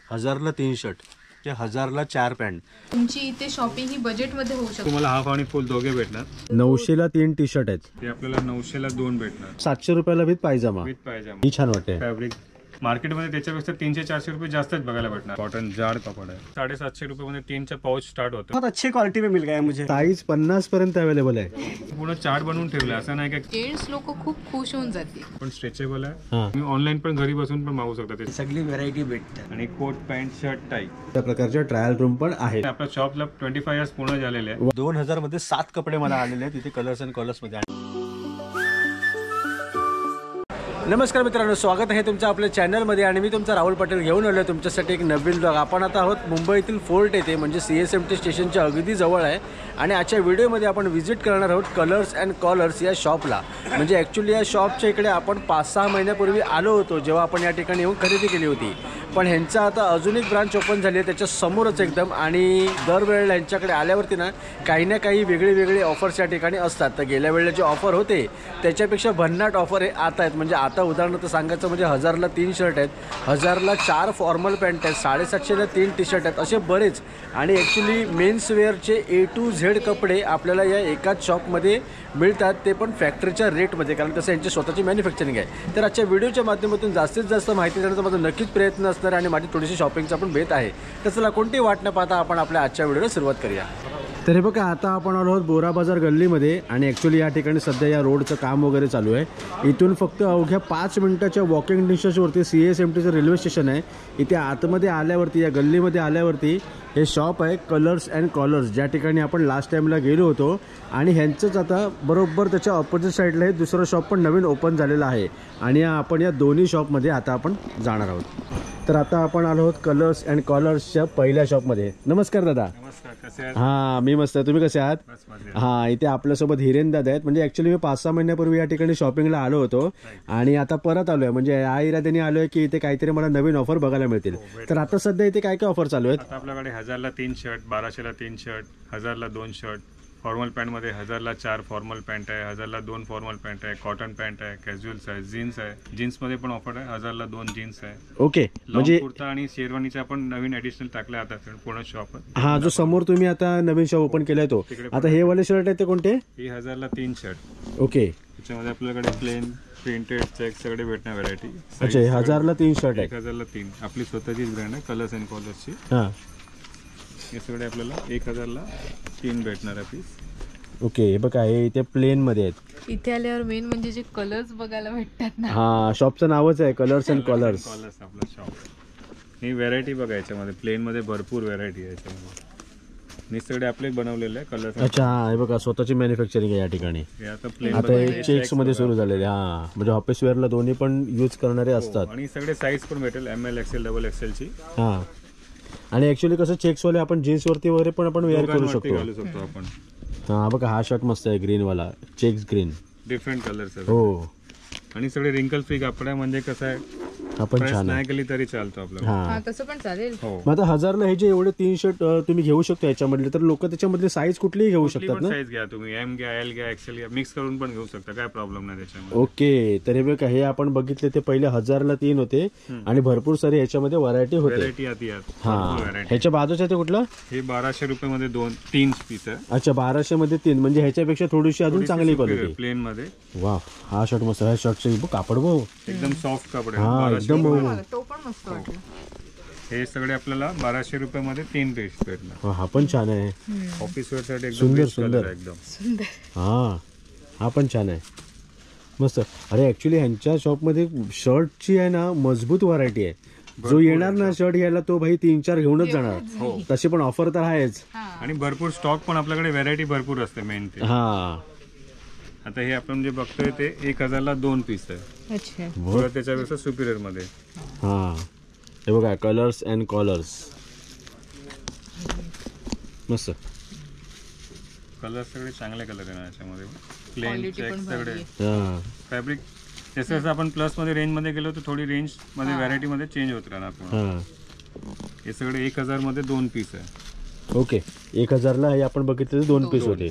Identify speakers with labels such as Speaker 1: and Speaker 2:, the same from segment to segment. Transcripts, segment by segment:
Speaker 1: 1000ला 3 shirt, 1000ला 4 pant.
Speaker 2: तुमची इथे shopping ही budget मध्ये होऊ शकते.
Speaker 3: तुम्हाला हाफ आणि फुल दोघे भेटणार.
Speaker 1: 900ला 3 टी शर्ट आहेत.
Speaker 3: ते आपल्याला 900ला 2 भेटणार.
Speaker 1: 700 रुपयाला विथ पायजामा. ही छान वाटते.
Speaker 3: फॅब्रिक मार्केटमध्ये त्याच्यापेक्षा 300-400 रुपये जास्तच बघायला भेटणार. कॉटन जाड कपडा आहे. 750 रुपये 3चा पाऊच स्टार्ट होतो.
Speaker 4: बहुत अच्छी क्वालिटी में मिल गया मुझे.
Speaker 1: साईज 50 पर्यंत अवेलेबल आहे.
Speaker 3: पूर्ण चार्ट बनवून ठेवलं असं नाही का.
Speaker 2: जेंट्स लोक खूप खुश होऊन जातील.
Speaker 3: पण स्ट्रेचेबल आहे.
Speaker 1: हां,
Speaker 3: तुम्ही ऑनलाईन पण घरी बसून पण मागू शकता. ते
Speaker 4: सगळी व्हरायटी भेटते.
Speaker 3: आणि कोट पॅन्ट शर्ट टाई
Speaker 1: त्या प्रकारच्या ट्रायल रूम पण आहेत.
Speaker 3: आपल्या शॉपला 25 इयर्स पूर्ण झालेले आहे.
Speaker 1: 2000 मध्ये 7 कपडे मला आलेले आहेत. तिथे कलर्स अँड कलर्स मध्ये. नमस्कार मित्रांनो, स्वागत आहे तुमचं आपल्या चॅनलमध्ये. आणि मी तुमचा राहुल पटेल घेऊन आलो आहे तुमच्यासाठी एक नवीन ब्लॉग. आपण आता आहोत मुंबईतील फोर्ट येथे, म्हणजे CSMT स्टेशनच्या अगदी जवळ आहे. आणि आजच्या व्हिडिओमध्ये आपण व्हिजिट करणार आहोत कलर्स अँड कॉलर्स या शॉपला. म्हणजे ॲक्च्युली या शॉपच्या इकडे आपण 5-6 महिन्यापूर्वी आलो होतो, जेव्हा आपण या ठिकाणी येऊन खरेदी केली होती. पण ह्यांचा आता अजून एक ब्रांच ओपन झाली आहे त्याच्या समोरच एकदम. आणि दरवेळेला यांच्याकडे आल्यावरती ना काही ना काही वेगळे ऑफर्स या ठिकाणी असतात. तर गेल्या वेळेला जे ऑफर होते त्याच्यापेक्षा भन्नाट ऑफर हे आता आहेत. म्हणजे आता उदाहरणार्थ सांगायचं म्हणजे 1000ला 3 शर्ट आहेत, 1000ला 4 फॉर्मल पॅन्ट आहेत, 750ला 3 टी शर्ट आहेत, असे बरेच. आणि ॲक्च्युली मेन्सवेअरचे A to Z कपडे आपल्याला या एकाच शॉपमध्ये मिळतात, ते पण फॅक्टरीच्या रेटमध्ये, कारण तसं यांची स्वतःची मॅन्युफॅक्चरिंग आहे. तर आजच्या व्हिडिओच्या माध्यमातून जास्तीत जास्त माहिती देण्याचा माझा नक्कीच प्रयत्न असणार आणि माझी थोडीशी शॉपिंगचा पण बेत आहे. तर चला कोणती वाट न पाहता आपण आपल्या आजच्या व्हिडिओला सुरुवात करूया. तर हे बघा, आता आपण आलो आहोत बोरा बाजार गल्लीमध्ये. आणि ॲक्च्युली या ठिकाणी सध्या या रोडचं काम वगैरे चालू आहे. इथून फक्त अवघ्या 5 मिनिटाच्या वॉकिंग डिस्टन्सवरती CSMTचं रेल्वे स्टेशन आहे. इथे आतमध्ये आल्यावरती, या गल्लीमध्ये आल्यावरती हे शॉप आहे कलर्स अँड कॉलर्स, ज्या ठिकाणी आपण लास्ट टाईमला गेलो होतो. आणि ह्यांचंच आता बरोबर त्याच्या ऑपोजिट साईडला हे दुसरं शॉप पण नवीन ओपन झालेलं आहे. आणि आपण या दोन्ही शॉपमध्ये आता आपण जाणार आहोत. तर आता आपण आलो आहोत कलर्स अँड कॉलर्सच्या पहिल्या शॉपमध्ये. नमस्कार दादा.
Speaker 3: नमस्कार, कसे आहात?
Speaker 1: हां, मी मस्त. तुम्ही कसे आहात? हां, इथे आपल्यासोबत हिरेन दादा आहेत. म्हणजे ॲक्च्युली मी 5-6 महिन्यापूर्वी या ठिकाणी शॉपिंगला आलो होतो आणि आता परत आलो आहे. म्हणजे या इराद्याने आलो आहे की इथे काहीतरी मला नवीन ऑफर बघायला मिळतील. तर आता सध्या इथे काय काय ऑफर चालू आहेत?
Speaker 3: आता आपल्याकडे 1000ला 3 शर्ट, 1200ला 3 शर्ट, 1000ला 2 शर्ट, फॉर्मल पॅन्टमध्ये 1000ला 4 फॉर्मल पॅन्ट आहे, 1000ला 2 फॉर्मल पॅन्ट आहे, कॉटन पॅन्ट आहे, कॅज्युअल्स आहे, जीन्स आहे. जीन्समध्ये पण ऑफर आहे, 1000ला 2 जीन्स आहे.
Speaker 1: ओके, म्हणजे
Speaker 3: कुर्ता आणि शेरवानीचे आपण नवीन ॲडिशनल टाकले आता पूर्ण शॉप.
Speaker 1: हा, जो समोर तुम्ही आता नवीन शॉप ओपन केलाय तो. आता हे वाले शर्ट आहेत ते कोणते?
Speaker 3: हे 1000ला 3 शर्ट.
Speaker 1: ओके,
Speaker 3: त्याच्यामध्ये आपल्याकडे प्लेन, प्रिंटेड, चेक सगळे भेटणार व्हरायटी.
Speaker 1: अच्छा, 1000ला 3 शर्ट आहे.
Speaker 3: 1000ला 3 आपली स्वतःचीच ब्रँड आहे कलर्स अँड कॉलर्सची.
Speaker 1: हां,
Speaker 3: हे सगळे आपल्याला 1000ला 3 भेटणार आहे पीस.
Speaker 1: ओके, हे बघा, हे इथे प्लेन मध्ये आहेत.
Speaker 2: इथे आल्यावर मेन म्हणजे जे कलर्स बघायला भेटतात ना.
Speaker 1: हा, शॉपचं नावच आहे कलर्स अँड कॉलर्स.
Speaker 3: कॉलर्स आपला शॉप. ही व्हरायटी बघा, याच्यामध्ये प्लेन मध्ये भरपूर व्हरायटी आहे याच्यामध्ये. हे सगळे आपले बनवलेले आहे कलर्स.
Speaker 1: अच्छा, हे बघा, स्वतःची मॅन्युफॅक्चरिंग आहे या ठिकाणी.
Speaker 3: हे आता प्लेन
Speaker 1: आता हे चेक्स मध्ये सुरू झालेले. हा, म्हणजे ऑफिस वेअरला दोन्ही पण यूज करणारे असतात.
Speaker 3: आणि सगळे साईज पण भेटेल, ML, XL, XXL ची.
Speaker 1: हा, आणि ऍक्च्युली कसं चेक्स वाले आपण जीन्स वरती वगैरे पण आपण वेअर करू शकतो.
Speaker 3: घालू शकतो आपण.
Speaker 1: हा बघा, हा शर्ट मस्त आहे, ग्रीन वाला, चेक्स ग्रीन.
Speaker 3: डिफरंट कलर्स आहे.
Speaker 1: हो,
Speaker 3: आणि सगळे रिंकल फ्री कपडा, म्हणजे कसं आहे,
Speaker 1: आपण छान आहे.
Speaker 3: नाही केली तरी चालतो आपल्याला.
Speaker 2: हा, तसं पण चालेल.
Speaker 3: हो,
Speaker 1: मग आता 1000ला हे जे एवढे 3 शर्ट तुम्ही घेऊ शकता याच्यामधले, तर लोक त्याच्यामधले साईज कुठलीही घेऊ शकतात ना?
Speaker 3: साईज घ्या तुम्ही, M घ्या, L घ्या, XL घ्या, मिक्स करून पण घेऊ शकता, काय प्रॉब्लेम नाही त्याच्यामध्ये.
Speaker 1: ओके, तर हे बघा, हे आपण बघितले ते पहिले 1000ला 3 होते आणि भरपूर सारी ह्याच्यामध्ये व्हरायटी होते.
Speaker 3: व्हरायटी आती.
Speaker 1: हा, ह्याच्या बाजूच्या ते कुठलं?
Speaker 3: हे 1200 रुपये मध्ये 3 पीस आहे.
Speaker 1: अच्छा, 1200 मध्ये 3, म्हणजे ह्याच्यापेक्षा थोडीशी अजून चांगली क्वालिटी.
Speaker 3: प्लेन मध्ये.
Speaker 1: वा, हा शर्ट मस्त आहे. शर्टचं कापड बघ,
Speaker 3: एकदम सॉफ्ट कपडे.
Speaker 1: हा, एकदम
Speaker 2: तो पण मस्त वाटला.
Speaker 3: हे सगळे आपल्याला 1200 रुपये मध्ये 3 पीस भेटणार.
Speaker 1: हा पण छान आहे.
Speaker 3: ऑफिस वेअर साठी एकदम
Speaker 1: सुंदर
Speaker 3: बेस्ट
Speaker 1: सुंदर
Speaker 3: कलर आहे एकदम.
Speaker 2: सुंदर.
Speaker 1: हा पण छान आहे, मस्त. अरे ऍक्च्युली ह्यांच्या शॉपमध्ये शर्टची आहे ना मजबूत व्हरायटी आहे. जो येणार ना शर्ट घ्यायला तो भाई 3-4 घेऊनच जाणार. तशी पण ऑफर तर आहेच.
Speaker 3: आणि भरपूर स्टॉक पण आपल्याकडे, व्हरायटी भरपूर असते मेन ते.
Speaker 1: हा,
Speaker 3: आता हे आपण जे बघतोय ते 1000ला 2 पीस आहे.
Speaker 2: अच्छा,
Speaker 3: थोडं त्याच्यापेक्षा सुपिरियर मध्ये.
Speaker 1: हा, हे बघा, कलर्स अँड कॉलर्स, मस्त.
Speaker 3: कलर सगळे चांगले कलर आहे याच्यामध्ये. प्लेन, चेक सगळे.
Speaker 1: हा,
Speaker 3: फॅब्रिक जसं जसं आपण प्लस मध्ये रेंज मध्ये गेलो तर थोडी रेंज मध्ये व्हरायटी मध्ये चेंज होत राहणार.
Speaker 1: हा,
Speaker 3: हे सगळे 1000 मध्ये 2 पीस आहे.
Speaker 1: ओके, 1000ला हे आपण बघितले 2 पीस होते,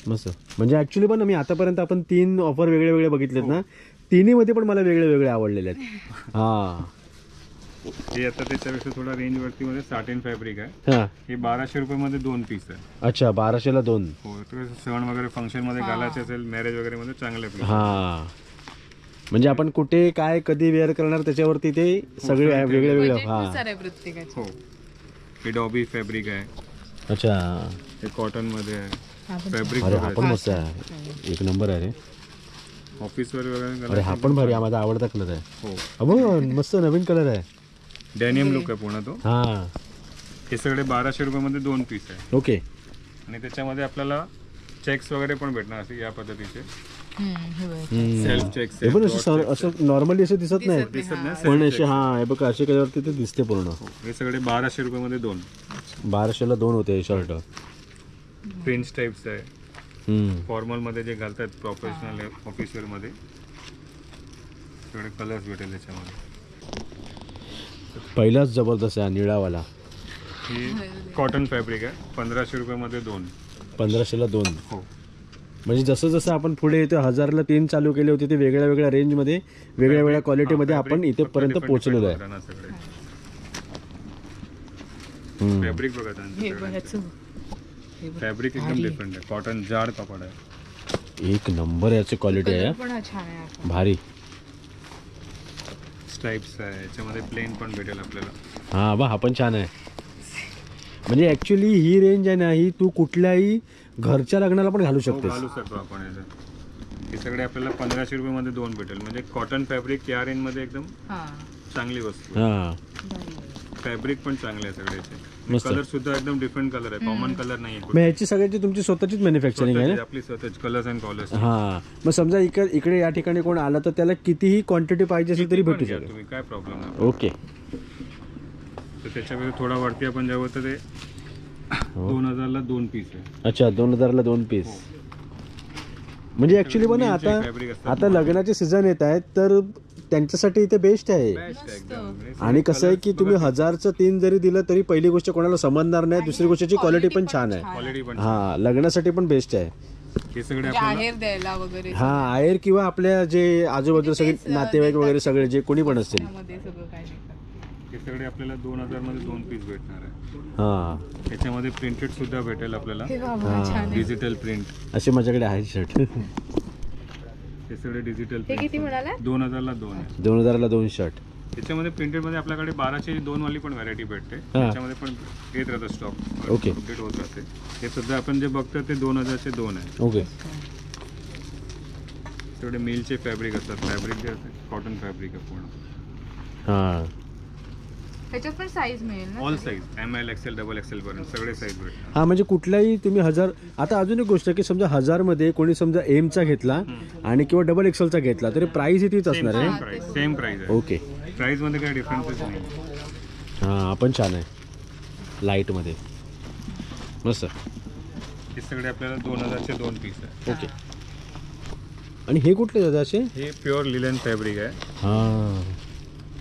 Speaker 1: मस्त. म्हणजे ऍक्च्युली पण मी आतापर्यंत आपण 3 ऑफर वेगळे वेगळे बघितलेत ना, तिन्ही मध्ये पण मला वेगळे वेगळे आवडलेले आहेत. हा,
Speaker 3: हे आता त्याच्यापेक्षा थोडा रेंज वरती मध्ये साटिन फॅब्रिक आहे.
Speaker 1: हा
Speaker 3: हे 1200 रुपयामध्ये 2 पीस आहे.
Speaker 1: अच्छा 1200ला 2.
Speaker 3: हो तर सण वगैरे फंक्शन मध्ये घालायचे असेल, मॅरेज वगैरे मध्ये चांगले पीस.
Speaker 1: हा म्हणजे आपण कुठे काय कधी वेअर करणार त्याच्यावरती ते सगळे वेगळे वेगळे. हा
Speaker 2: आहे प्रत्येकाची.
Speaker 3: हो हे डॉबी फॅब्रिक आहे.
Speaker 1: अच्छा
Speaker 3: हे कॉटन मध्ये आहे.
Speaker 2: हा पण
Speaker 3: फॅब्रिक
Speaker 1: अरे हा पण मस्त आहे, एक नंबर आहे रे.
Speaker 3: ऑफिस वर वगैरे
Speaker 1: अरे
Speaker 3: घालायचे.
Speaker 1: हा पण भारी, हा माझा आवडता कलर आहे.
Speaker 3: हो
Speaker 1: अबो मस्त नवीन कलर आहे.
Speaker 3: डेनिम लुक आहे पूर्ण तो.
Speaker 1: हा
Speaker 3: हे सगळे 1200 रुपयामध्ये 2 पीस आहे.
Speaker 1: ओके.
Speaker 3: आणि त्याच्यामध्ये आपल्याला चेक्स वगैरे पण भेटणार असे या पद्धतीचे
Speaker 2: हे बघ.
Speaker 3: सेल्फ चेक्स
Speaker 1: हे पण असं नॉर्मली असं दिसत नाही,
Speaker 3: दिसत नाही.
Speaker 1: पण असे हा हे बघा असे केल्यावरती ते दिसते पूर्ण.
Speaker 3: हे सगळे 1200 रुपयामध्ये 2
Speaker 1: 1200ला 2 होते शर्ट.
Speaker 3: प्रिंट्स टाइप्स आहे. फॉर्मल मध्ये जे घालतात प्रोफेशनल ऑफिसवेअर मध्ये सगळे कलर्स भेटेल त्याच्यामध्ये.
Speaker 1: पहिलाच जबरदस्त आहे निळावाला.
Speaker 3: ही कॉटन फॅब्रिक आहे. 1500 रुपयामध्ये 2.
Speaker 1: 1500ला 2.
Speaker 3: हो
Speaker 1: म्हणजे जसं जसं आपण पुढे येतो 1000ला 3 चालू केले होते ते वेगळ्या वेगळ्या रेंजमध्ये वेगळ्या वेगळ्या क्वालिटीमध्ये आपण इथेपर्यंत पोहोचलेलो आहे.
Speaker 3: फॅब्रिक बघा
Speaker 2: हे बघ,
Speaker 3: त्यांचं.
Speaker 2: ह्याचं.
Speaker 3: फॅब्रिक एकदम डिफरंट आहे. कॉटन जाड कपडा आहे.
Speaker 1: एक नंबर याची क्वालिटी आहे.
Speaker 2: कलर पण हा छान आहे आता.
Speaker 1: भारी.
Speaker 3: स्ट्राइप्स आहे. याच्यामध्ये प्लेन पण भेटेल आपल्याला.
Speaker 1: हा बा हा पण छान आहे. म्हणजे ऍक्च्युली ही रेंज आहे ना, ही तू कुठल्याही घरच्या लग्नाला पण घालू शकतेस.
Speaker 3: घालू शकतो आपण याचं. हे सगळे आपल्याला 1500 रुपयामध्ये 2 भेटेल. म्हणजे कॉटन फॅब्रिक या रेंज मध्ये एकदम
Speaker 2: हा
Speaker 3: चांगली वस्तू.
Speaker 1: हा
Speaker 3: फॅब्रिक पण चांगले आहे सगळ्याचे.
Speaker 1: मस्त.
Speaker 3: कलर सुद्धा एकदम डिफरंट कलर आहे. कॉमन कलर नाही
Speaker 1: मग ह्याची सगळ्याची तुमची स्वतःचीच मॅन्युफॅक्चरिंग आहे ना?
Speaker 3: आपली स्वतःच कलर्स अँड कॉलर्स.
Speaker 1: हा मग समजा इकडे या ठिकाणी कोण आलं तर त्याला कितीही क्वांटिटी पाहिजे असेल तरी भेटू शकेल.
Speaker 3: तुम्ही काय प्रॉब्लेम नाही.
Speaker 1: ओके.
Speaker 3: तर त्याच्यामध्ये थोडा वरती आपण जेव्हा तर ते 2000ला 2 पीस आहे.
Speaker 1: अच्छा 2000ला 2 पीस. म्हणजे ऍक्च्युली पण आता
Speaker 3: फॅब्रिक असतात.
Speaker 1: आता लग्नाचे सीझन येत आहेत तर त्यांच्यासाठी इथे बेस्ट आहे.
Speaker 3: बेस्ट आहे एकदम.
Speaker 1: आणि कसं आहे की तुम्ही 1000चं 3 जरी दिलं तरी पहिली गोष्ट कोणाला समजणार नाही, दुसरी गोष्टीची क्वालिटी पण छान आहे.
Speaker 3: क्वालिटी पण
Speaker 1: हा लग्नासाठी पण बेस्ट आहे.
Speaker 3: हे सगळे
Speaker 2: म्हणजे
Speaker 3: आपल्याला
Speaker 2: आहेर द्यायला वगैरे
Speaker 1: हा आहेर किंवा आपल्या जे आजूबाजूला सगळे नातेवाईक वगैरे सगळे जे कोणी पण असतील.
Speaker 2: मध्ये सगळं काय देतात.
Speaker 3: हे सगळे आपल्याला 2000 मध्ये 2 पीस भेटणार आहे.
Speaker 1: हा
Speaker 3: याच्यामध्ये प्रिंटेड सुद्धा भेटेल आपल्याला.
Speaker 2: हे बाबा छान आहे.
Speaker 3: Digital print.
Speaker 1: असे माझ्याकडे आहेत शर्ट.
Speaker 3: हे सगळे डिजिटल
Speaker 2: हे किती म्हणाला?
Speaker 3: 2000ला 2 आहे.
Speaker 1: 2000ला 2 शर्ट.
Speaker 3: त्याच्यामध्ये प्रिंटेड मध्ये आपल्याकडे 1200ची 2 वाली पण व्हरायटी भेटते. त्याच्यामध्ये पण येत राहतं स्टॉक.
Speaker 1: ओके.
Speaker 3: अपडेट होत राहते. हे सध्या आपण जे बघतो ते 2000चे 2 आहे.
Speaker 1: ओके.
Speaker 3: तेवढे मिलचे फॅब्रिक असतात. फॅब्रिक जे असते कॉटन फॅब्रिक आहे पूर्ण.
Speaker 1: हा
Speaker 2: ह्याच्यात पण साईज मिळेल ना?
Speaker 3: All size ML XL XXL पर्यंत सगळे साईज भेटतात.
Speaker 1: हा म्हणजे कुठलाही तुम्ही 1000. आता अजून एक गोष्ट आहे की समजा 1000 मध्ये कोणी समजा एमचा घेतला आणि किंवा डबल एक्सेलचा घेतला तरी प्राइस ही तीच असणार आहे.
Speaker 3: सेम प्राइस आहे.
Speaker 1: ओके.
Speaker 3: प्राइस मध्ये काही डिफरन्सेस नाही.
Speaker 1: हा आपण छान आहे लाईट मध्ये मस्त.
Speaker 3: हे सगळे आपल्याला 2000चे 2 पीस आहे.
Speaker 1: ओके. आणि हे कुठले दादा असे?
Speaker 3: हे प्युअर लिलन फॅब्रिक आहे.
Speaker 1: हा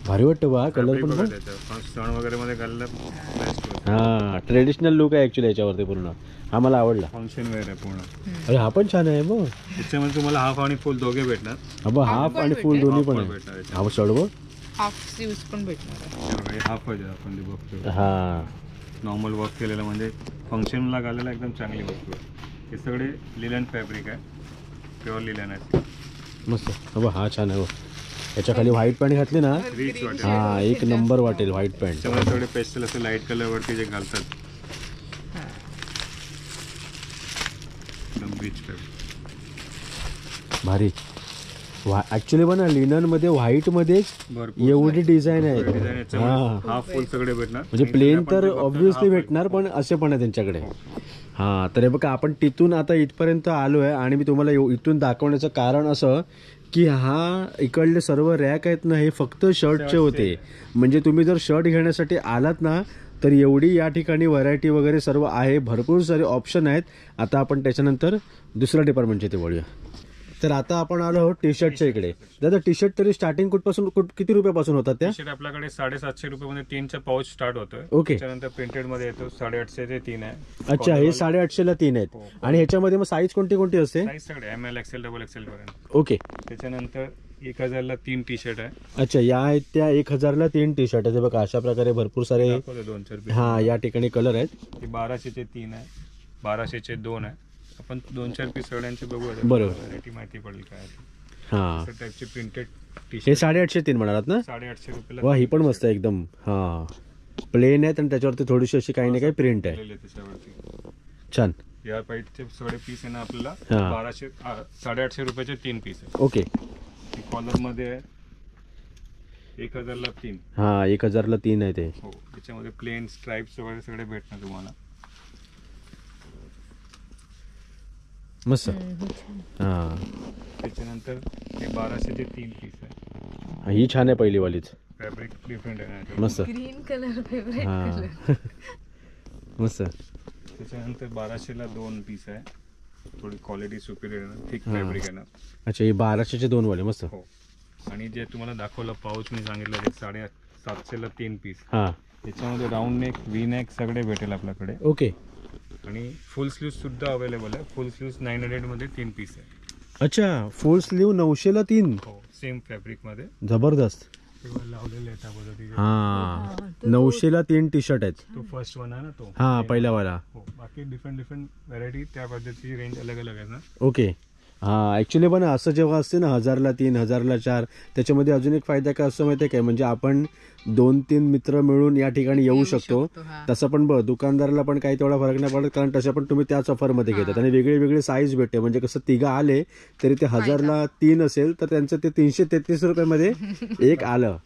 Speaker 1: भारी वाटतं बा कलर
Speaker 3: Fabric
Speaker 1: पण.
Speaker 3: बघा त्याच्यावर. सण वगैरे मध्ये घालला बेस्ट.
Speaker 1: हा ट्रेडिशनल लुक आहे ऍक्च्युली याच्यावरती पूर्ण. हा मला आवडला.
Speaker 3: फंक्शन वेअर आहे पूर्ण.
Speaker 1: अरे हा पण छान आहे मग.
Speaker 3: त्याच्यामध्ये तुम्हाला हाफ आणि फुल दोघे भेटणार.
Speaker 1: हा हाफ आणि फुल दोन्ही पण आहे.
Speaker 3: भेटणार याच्यात.
Speaker 1: हा शर्ट बघ.
Speaker 2: हाफ स्लीव्स पण भेटणार आहे.
Speaker 3: हे हाफच आहे आपण जे बघतो.
Speaker 1: हा
Speaker 3: नॉर्मल वर्क केलेलं म्हणजे फंक्शनला घालायला एकदम चांगली वस्तू आहे. हे सगळे लिलन फॅब्रिक आहे. प्युअर लिलन आहे.
Speaker 1: मस्त. हा हा छान आहे. याच्या खाली व्हाईट पॅन्ट घातली ना
Speaker 3: रिच वाटेल.
Speaker 1: हा एक नंबर वाटेल व्हाईट पॅन्ट.
Speaker 3: त्याच्यामध्ये थोडे पेस्टल असे लाईट कलर वरती जे घालतात एकदम रिच फॅब्रिक.
Speaker 1: भारी. ऍक्च्युली पण लिनन मध्ये व्हाईट मध्येच
Speaker 3: भरपूर
Speaker 1: एवढी डिझाईन आहे.
Speaker 3: डिझाईन
Speaker 1: हा
Speaker 3: हाफ फुल सगळे भेटणार.
Speaker 1: म्हणजे प्लेन तर ऑब्व्हियसली भेटणार पण असे पण आहे त्यांच्याकडे. हा तर हे बघा आपण तिथून आता इथपर्यंत आलो आहे आणि मी तुम्हाला इथून दाखवण्याचं कारण असं की हा इकडले सर्व रॅक आहेत ना हे फक्त शर्टचे होते. म्हणजे तुम्ही जर शर्ट घेण्यासाठी आलात ना तर एवढी या ठिकाणी व्हरायटी वगैरे सर्व आहे. भरपूर सारे ऑप्शन आहेत. आता आपण त्याच्यानंतर दुसऱ्या डिपार्टमेंटच्या इथे वळूया. तर आता आपण आलो आहोत टी शर्टच्या इकडे. दादा टी शर्ट तरी स्टार्टिंग कुठपासून किती रुपयापासून होतात त्या?
Speaker 3: शर्ट आपल्याकडे 750 रुपयामध्ये 3चा पाऊच स्टार्ट होतोय.
Speaker 1: ओके.
Speaker 3: त्यानंतर प्रिंटेड मध्ये येतो 850 ते 3 आहे.
Speaker 1: अच्छा हे 850ला 3 आहेत. आणि ह्याच्यामध्ये मग साईज कोणती कोणती असते?
Speaker 3: साईज सगळे ML XL XXL पर्यंत.
Speaker 1: ओके.
Speaker 3: त्याच्यानंतर 1000ला 3 टी शर्ट आहे.
Speaker 1: अच्छा, या आहेत त्या 1000ला 3 टी शर्ट आहेत. हे बघा अशा प्रकारे भरपूर सारे
Speaker 3: दाखवतो 2-4 पीस.
Speaker 1: हा या ठिकाणी कलर आहेत.
Speaker 3: हे 1200चे 3 आहे, 1200चे 2 आहे. आपण 2-4 पीस सगळ्यांचे बघू.
Speaker 1: बरोबर.
Speaker 3: व्हरायटी माहिती पडेल काय आहे.
Speaker 1: हा,
Speaker 3: असं टाईपचे प्रिंटेड टी
Speaker 1: हे
Speaker 3: शर्ट
Speaker 1: 850 म्हणालात ना?
Speaker 3: 850 रुपयाला.
Speaker 1: वा, ही पण मस्त आहे एकदम. हा, प्लेन आहेत आणि त्याच्यावरती थोडीशी अशी काही ना काही प्रिंट आहे.
Speaker 3: दिलेले त्याच्यावरती.
Speaker 1: छान.
Speaker 3: या पाईटचे सगळे पीस आहे ना आपल्याला
Speaker 1: हा.
Speaker 3: 850 रुपयाचे 3 पीस आहे.
Speaker 1: ओके.
Speaker 3: कॉलर मध्ये आहे 1000ला 3.
Speaker 1: हा, 1000ला 3 आहे ते.
Speaker 3: हो, त्याच्यामध्ये प्लेन स्ट्राइप्स वगैरे सगळे भेटणार तुम्हाला.
Speaker 1: मस्त. हा,
Speaker 3: त्याच्यानंतर हे 1200चे 3 पीस आहे.
Speaker 1: ही छान आहे पहिली वालीच.
Speaker 3: फॅब्रिक डिफरंट आहे ना.
Speaker 1: मस्त.
Speaker 2: ग्रीन कलर फेवरेट
Speaker 1: हा
Speaker 2: कलर.
Speaker 1: मस्त.
Speaker 3: त्याच्यानंतर 1200ला 2 पीस आहे. थोडी क्वालिटी सुपिरियर आहे ना, थिक
Speaker 1: हा.
Speaker 3: फॅब्रिक आहे ना.
Speaker 1: अच्छा, ही 1200चे 2 वाले मस्त.
Speaker 3: हो. आणि जे तुम्हाला दाखवलं पाऊच मी सांगितलं ते 750ला 3 पीस.
Speaker 1: हा,
Speaker 3: त्याच्यामध्ये राऊंड नेक, व्ही नेक सगळे भेटेल आपल्याकडे.
Speaker 1: ओके.
Speaker 3: आणि फुल स्लीव्ह सुद्धा अवेलेबल आहे. फुल स्लीव्ह 900 मध्ये 3 पीस आहे.
Speaker 1: अच्छा, फुल स्लीव 900ला 3.
Speaker 3: हो, सेम फॅब्रिक मध्ये
Speaker 1: जबरदस्त.
Speaker 3: लावलेले आहेत त्या पद्धतीचे.
Speaker 1: हा, 900ला 3 टी शर्ट आहेत.
Speaker 3: तो फर्स्ट वन आहे ना तो.
Speaker 1: हा, पहिला वाला.
Speaker 3: हो, बाकी डिफरंट व्हरायटी त्या पद्धतीची रेंज अलग अलग आहे ना.
Speaker 1: ओके. हा, ॲक्च्युली पण असं जेव्हा असते ना 1000ला 3, 1000ला 4, त्याच्यामध्ये अजून एक फायदा काय असतो माहिती आहे काय, म्हणजे आपण 2-3 मित्र मिळून या ठिकाणी येऊ शकतो.
Speaker 2: हा.
Speaker 1: तसं पण बघ, दुकानदाराला पण काही तेवढा फरक नाही पडत, कारण तशा पण तुम्ही त्याच ऑफरमध्ये घेतात आणि वेगळे वेगळे साईज भेटते. म्हणजे कसं तिघं आले तरी ते 1000ला 3 असेल तर त्यांचं ते 333 रुपयामध्ये एक आलं.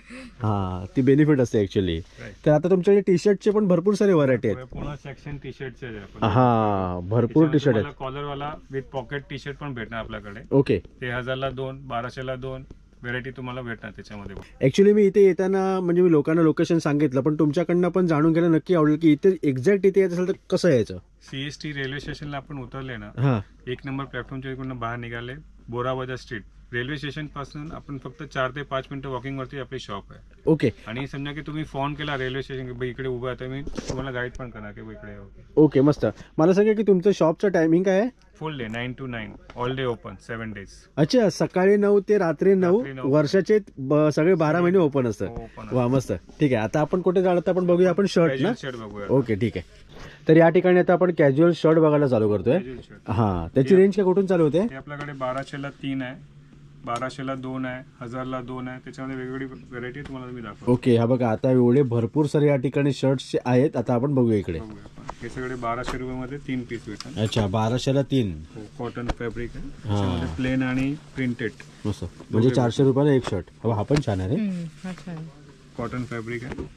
Speaker 1: हा, ती बेनिफिट असते ॲक्च्युली. तर आता तुमच्याकडे टी शर्टचे पण भरपूर सारे व्हरायटी आहेत.
Speaker 3: पुन्हा सेक्शन टी शर्टचे
Speaker 1: हा, भरपूर टी शर्ट आहेत.
Speaker 3: कॉलर वाला विथ पॉकेट टी शर्ट पण भेटणार आपल्याकडे.
Speaker 1: ओके.
Speaker 3: ते 1000ला 2, 1200ला 2 व्हेरायटी तुम्हाला भेटणार त्याच्यामध्ये.
Speaker 1: ऍक्च्युली मी इथे येताना म्हणजे मी लोकांना लोकेशन सांगितलं, पण तुमच्याकडनं पण जाणून घ्यायला नक्की आवडेल की इथे एक्झॅक्ट इथे यायचं असेल तर कसं यायचं.
Speaker 3: CST रेल्वे स्टेशनला आपण उतरले ना,
Speaker 1: हा,
Speaker 3: 1 नंबर प्लॅटफॉर्मच्या इकडून बाहेर निघाले, बोराबाजार स्ट्रीट रेल्वे स्टेशन पासून आपण फक्त 4 ते 5 मिनिटं वॉकिंग वरती आपली शॉप आहे.
Speaker 1: ओके.
Speaker 3: आणि समजा की तुम्ही फोन केला रेल्वे स्टेशन की इकडे उभं आहे, तर मी तुम्हाला गाईड पण करणार की इकडे.
Speaker 1: ओके, मस्त. मला सांगा की तुमचं शॉपचं टायमिंग काय आहे.
Speaker 3: फुल day 9 to 9 all day open 7 days.
Speaker 1: अच्छा, सकाळी 9 ते रात्री 9,
Speaker 3: रात्री 9.
Speaker 1: वर्षाचे सगळे 12 महिने ओपन असतं.
Speaker 3: ओपन
Speaker 1: वा, मस्त. ठीक आहे, आता आपण कुठे जाणार आपण बघूया. आपण शर्ट ना.
Speaker 3: शर्ट बघूया.
Speaker 1: ओके, ठीक आहे. तर या ठिकाणी आता आपण कॅज्युअल शर्ट बघायला चालू करतोय.
Speaker 3: Casual shirt.
Speaker 1: हा, त्याची रेंज काय कुठून चालू होते.
Speaker 3: हे आपल्याकडे 1200ला 3 आहे, 1200ला 2 आहे, 1000ला 2 आहे. त्याच्यामध्ये वेगवेगळी व्हरायटी तुम्हाला मी दाखवतो.
Speaker 1: ओके. हा बघा, आता एवढे भरपूर सारे या ठिकाणी शर्ट्स आहेत. आता आपण बघूया इकडे.
Speaker 3: बघूया आपण. हे सगळे 1200 रुपयामध्ये 3 पीस भेटतात.
Speaker 1: अच्छा, 1200ला 3.
Speaker 3: कॉटन फॅब्रिक आहे, त्याच्यामध्ये प्लेन आणि प्रिंटेड.
Speaker 1: मस्त. म्हणजे 400 रुपयाला एक शर्ट. हा पण छान आहे रे.
Speaker 2: हा छान.
Speaker 3: कॉटन फॅब्रिक आहे.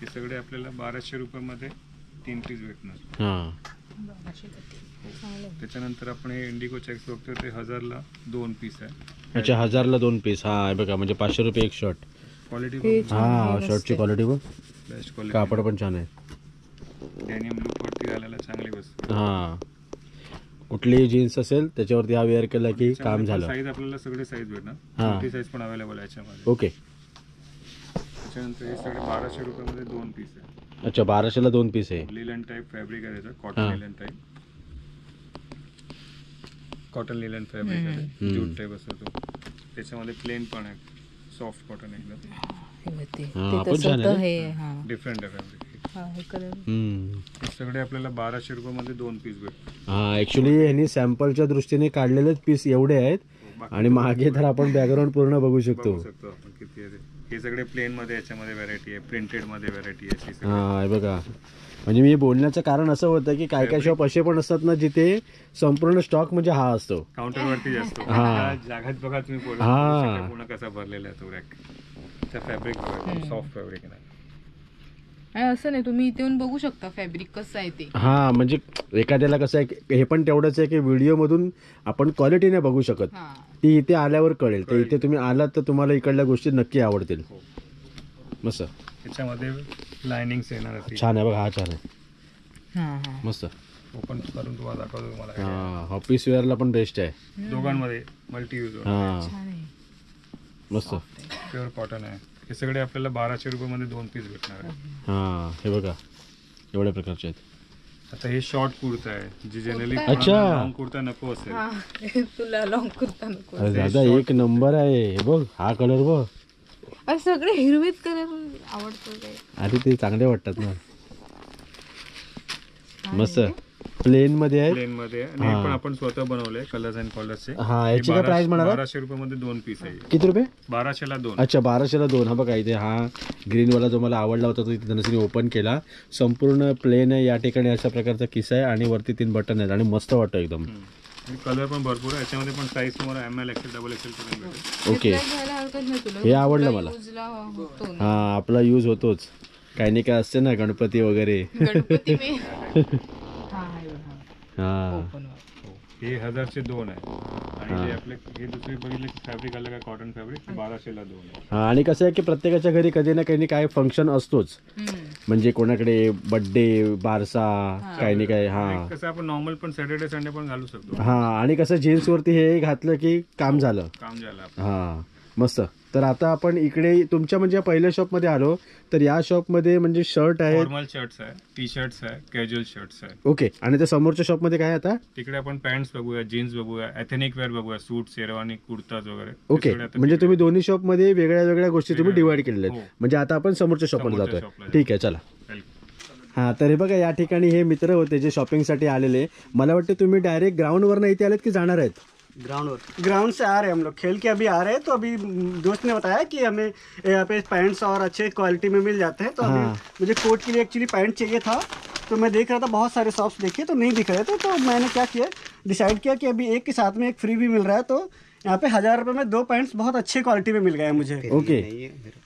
Speaker 3: हे सगळे आपल्याला 1200 रुपयामध्ये 3 पीस भेटणार.
Speaker 1: हा,
Speaker 3: त्याच्यानंतर आपण हे इंडिगो चेक्स बघतो, ते 1000ला 2 पीस आहे.
Speaker 1: अच्छा, 1000ला 2 पीस. हा, हे बघा, म्हणजे 500 रुपये एक शर्ट.
Speaker 3: क्वालिटी
Speaker 1: हा, शर्टची क्वालिटी बघ,
Speaker 3: बेस्ट क्वालिटी.
Speaker 1: कापड पण छान आहे.
Speaker 3: डेनिम लुक वरती घालायला चांगली वस्तू.
Speaker 1: हा, कुठलीही जीन्स असेल त्याच्यावरती हा वेअर केला की काम झालं.
Speaker 3: साईज आपल्याला सगळे साईज भेटणार.
Speaker 1: हा.
Speaker 3: मोठी साईज पण अवेलेबल आहे याच्यामध्ये.
Speaker 1: ओके.
Speaker 3: त्याच्यानंतर हे सगळे 1200 रुपयामध्ये 2 पीस आहे.
Speaker 1: अच्छा, 1200ला 2 पीस आहे.
Speaker 3: लिलन टाईप फॅब्रिक आहे त्याचं,
Speaker 1: हा.
Speaker 3: Cotton linen type. Cotton linen fabric आहे, जूट टाईप असतो तो. त्याच्यामध्ये प्लेन पण आहे, सॉफ्ट कॉटन एकदम.
Speaker 1: हा, पण छान आहे.
Speaker 3: डिफरंट आहे फॅब्रिक.
Speaker 1: हम्म.
Speaker 3: हे सगळे आपल्याला 1200 रुपयामध्ये 2 पीस भेटतात.
Speaker 1: हा, ऍक्च्युली ह्यांनी सॅम्पलच्या दृष्टीने काढलेलेच पीस एवढे आहेत. आणि मागे तर आपण बॅकग्राऊंड पूर्ण बघू शकतो.
Speaker 3: बघू शकतो आपण किती आहे ते. हे सगळे प्लेन मध्ये याच्यामध्ये व्हरायटी आहे, प्रिंटेड मध्ये व्हरायटी आहे.
Speaker 1: हा, हे बघा, म्हणजे मी बोलण्याचं कारण असं होतं की काय काय शॉप असे पण असतात ना जिथे संपूर्ण स्टॉक म्हणजे हा असतो.
Speaker 3: काउंटर वरती असतो.
Speaker 1: हा.
Speaker 3: जागात बघा तुम्ही
Speaker 1: हा.
Speaker 3: पूर्ण कसा भरलेला आहे तो रॅक. त्या फॅब्रिक सॉफ्ट फॅब्रिक आहे.
Speaker 2: असं नाही, तुम्ही इथे येऊन बघू शकता फॅब्रिक कसं आहे ते.
Speaker 1: हा, म्हणजे एखाद्याला कसं आहे, हे पण तेवढंच आहे की व्हिडिओ मधून आपण क्वालिटी नाही बघू शकत,
Speaker 2: हा.
Speaker 1: ती इथे आल्यावर कळेल. तर इथे तुम्ही आलात तर तुम्हाला इकडल्या गोष्टी नक्की आवडतील. मस्त.
Speaker 3: त्याच्यामध्ये लाइनिंग येणार आहे.
Speaker 1: छान आहे बघा, हा छान आहे.
Speaker 2: हा, हा.
Speaker 1: मस्त.
Speaker 3: ओपन करून तुम्हाला दाखवतो तुम्हाला.
Speaker 1: हा, ऑफिस वेअरला पण बेस्ट आहे.
Speaker 3: दोघांमध्ये मल्टी यूज.
Speaker 1: हा,
Speaker 2: छान आहे.
Speaker 1: मस्त.
Speaker 3: प्युअर कॉटन आहे. हे सगळे आपल्याला 1200 रुपयामध्ये 2 पीस भेटणार आहे.
Speaker 1: हा, हे बघा, एवढ्या प्रकारचे आहेत.
Speaker 3: आता हे शॉर्ट कुर्ता आहे जी जनरली
Speaker 1: अच्छा.
Speaker 3: लॉंग कुर्ता नको असेल.
Speaker 2: हा तुला लॉंग कुर्ता नको.
Speaker 1: अरे दादा एक नंबर आहे हे बघ, हा कलर बघ.
Speaker 2: अरे सगळे हिरवेत कलर आवडतो काय.
Speaker 1: अरे ते चांगले वाटतात ना, मस्त प्लेन मध्ये आहेत.
Speaker 3: प्लेन मध्ये आणि हे पण आपण स्वतः बनवले कलर्स अँड कॉलर्सचे.
Speaker 1: हा याची काय प्राइस म्हणाला?
Speaker 3: 1200 रुपयामध्ये 2 पीस आहे.
Speaker 1: किती रुपये?
Speaker 3: 1200ला 2.
Speaker 1: अच्छा 1200ला 2. हा बघा इथे हा ग्रीनवाला जो मला आवडला होता तो इथे धनश्री ओपन केला. संपूर्ण प्लेन आहे, या ठिकाणी अशा प्रकारचा किस्सा आहे आणि वरती 3 बटन आहेत आणि मस्त वाटतं एकदम.
Speaker 3: कलर पण भरपूर आहे याच्यामध्ये पण साईज तुम्हाला ML XL डबल XL पर्यंत भेटेल.
Speaker 1: ओके
Speaker 2: घ्यायला हरकत नाही तुला.
Speaker 1: हे आवडलं मला.
Speaker 2: यूजला होतो ना.
Speaker 1: हा आपला यूज होतोच, काही नाही काय असते ना गणपती वगैरे.
Speaker 2: गणपती मे
Speaker 1: हा
Speaker 3: हे 1000चे 2 आहे आणि जे आपले हे दुसरे बघितले फॅब्रिक आलं का कॉटन फॅब्रिक 1200ला 2 आहे.
Speaker 1: हा आणि कसं आहे की प्रत्येकाच्या घरी कधी ना काही काय फंक्शन असतोच, म्हणजे कोणाकडे बर्थडे बारसा काही नाही काय. हा
Speaker 3: कसं आपण नॉर्मल पण सॅटर्डे संडे पण घालू शकतो.
Speaker 1: हा आणि कसं जीन्स वरती हे घातलं की काम झालं.
Speaker 3: काम झालं आपलं.
Speaker 1: हा मस्त. तर आता आपण इकडे तुमच्या म्हणजे पहिल्या शॉप मध्ये आलो, तर या शॉप मध्ये म्हणजे शर्ट आहेत,
Speaker 3: फॉर्मल शर्ट्स आहे, टी शर्ट्स आहे, कॅज्युअल शर्ट्स आहे.
Speaker 1: ओके. आणि त्या समोरच्या शॉप मध्ये काय आता?
Speaker 3: तिकडे आपण पॅन्ट्स बघूया, जीन्स बघूया, एथेनिक वेअर बघूया, सूट, शेरवानी, कुर्ताज वगैरे.
Speaker 1: ओके, म्हणजे तुम्ही दोन्ही शॉप मध्ये वेगळ्या वेगळ्या गोष्टी तुम्ही डिवाइड केलेल्या आहेत. म्हणजे आता आपण समोरच्या शॉप मध्ये
Speaker 3: समोरच्या
Speaker 1: जातोय.
Speaker 3: shopला
Speaker 1: ठीक आहे चला. हा तर हे बघा या ठिकाणी हे मित्र होते जे शॉपिंगसाठी आलेले. मला वाटतं तुम्ही डायरेक्ट ग्राउंडवर इथे आलेत की जाणार आहेत?
Speaker 4: ग्राउंड से आ रहे हैं हम लोग, खेल के अभी आ रहे हैं। तो अभी दोस्त ने बताया कि हमें यहाँ पे पैंट्स और अच्छे क्वालिटी में मिल जाते हैं। तो अभी मुझे कोट के लिए एक्चुअली पैंट चाहिए था, तो मैं देख रहा था बहुत सारे शॉप्स देखे तो नहीं दिख रहे थे। तो मैंने क्या किया, डिसाइड किया कि अभी एक के साथ में एक फ्री भी मिल रहा है। तो यहाँ पे 1000 रुपये में 2 पैंट्स बहुत अच्छे क्वालिटी में मिल गए मुझे।
Speaker 1: ओके.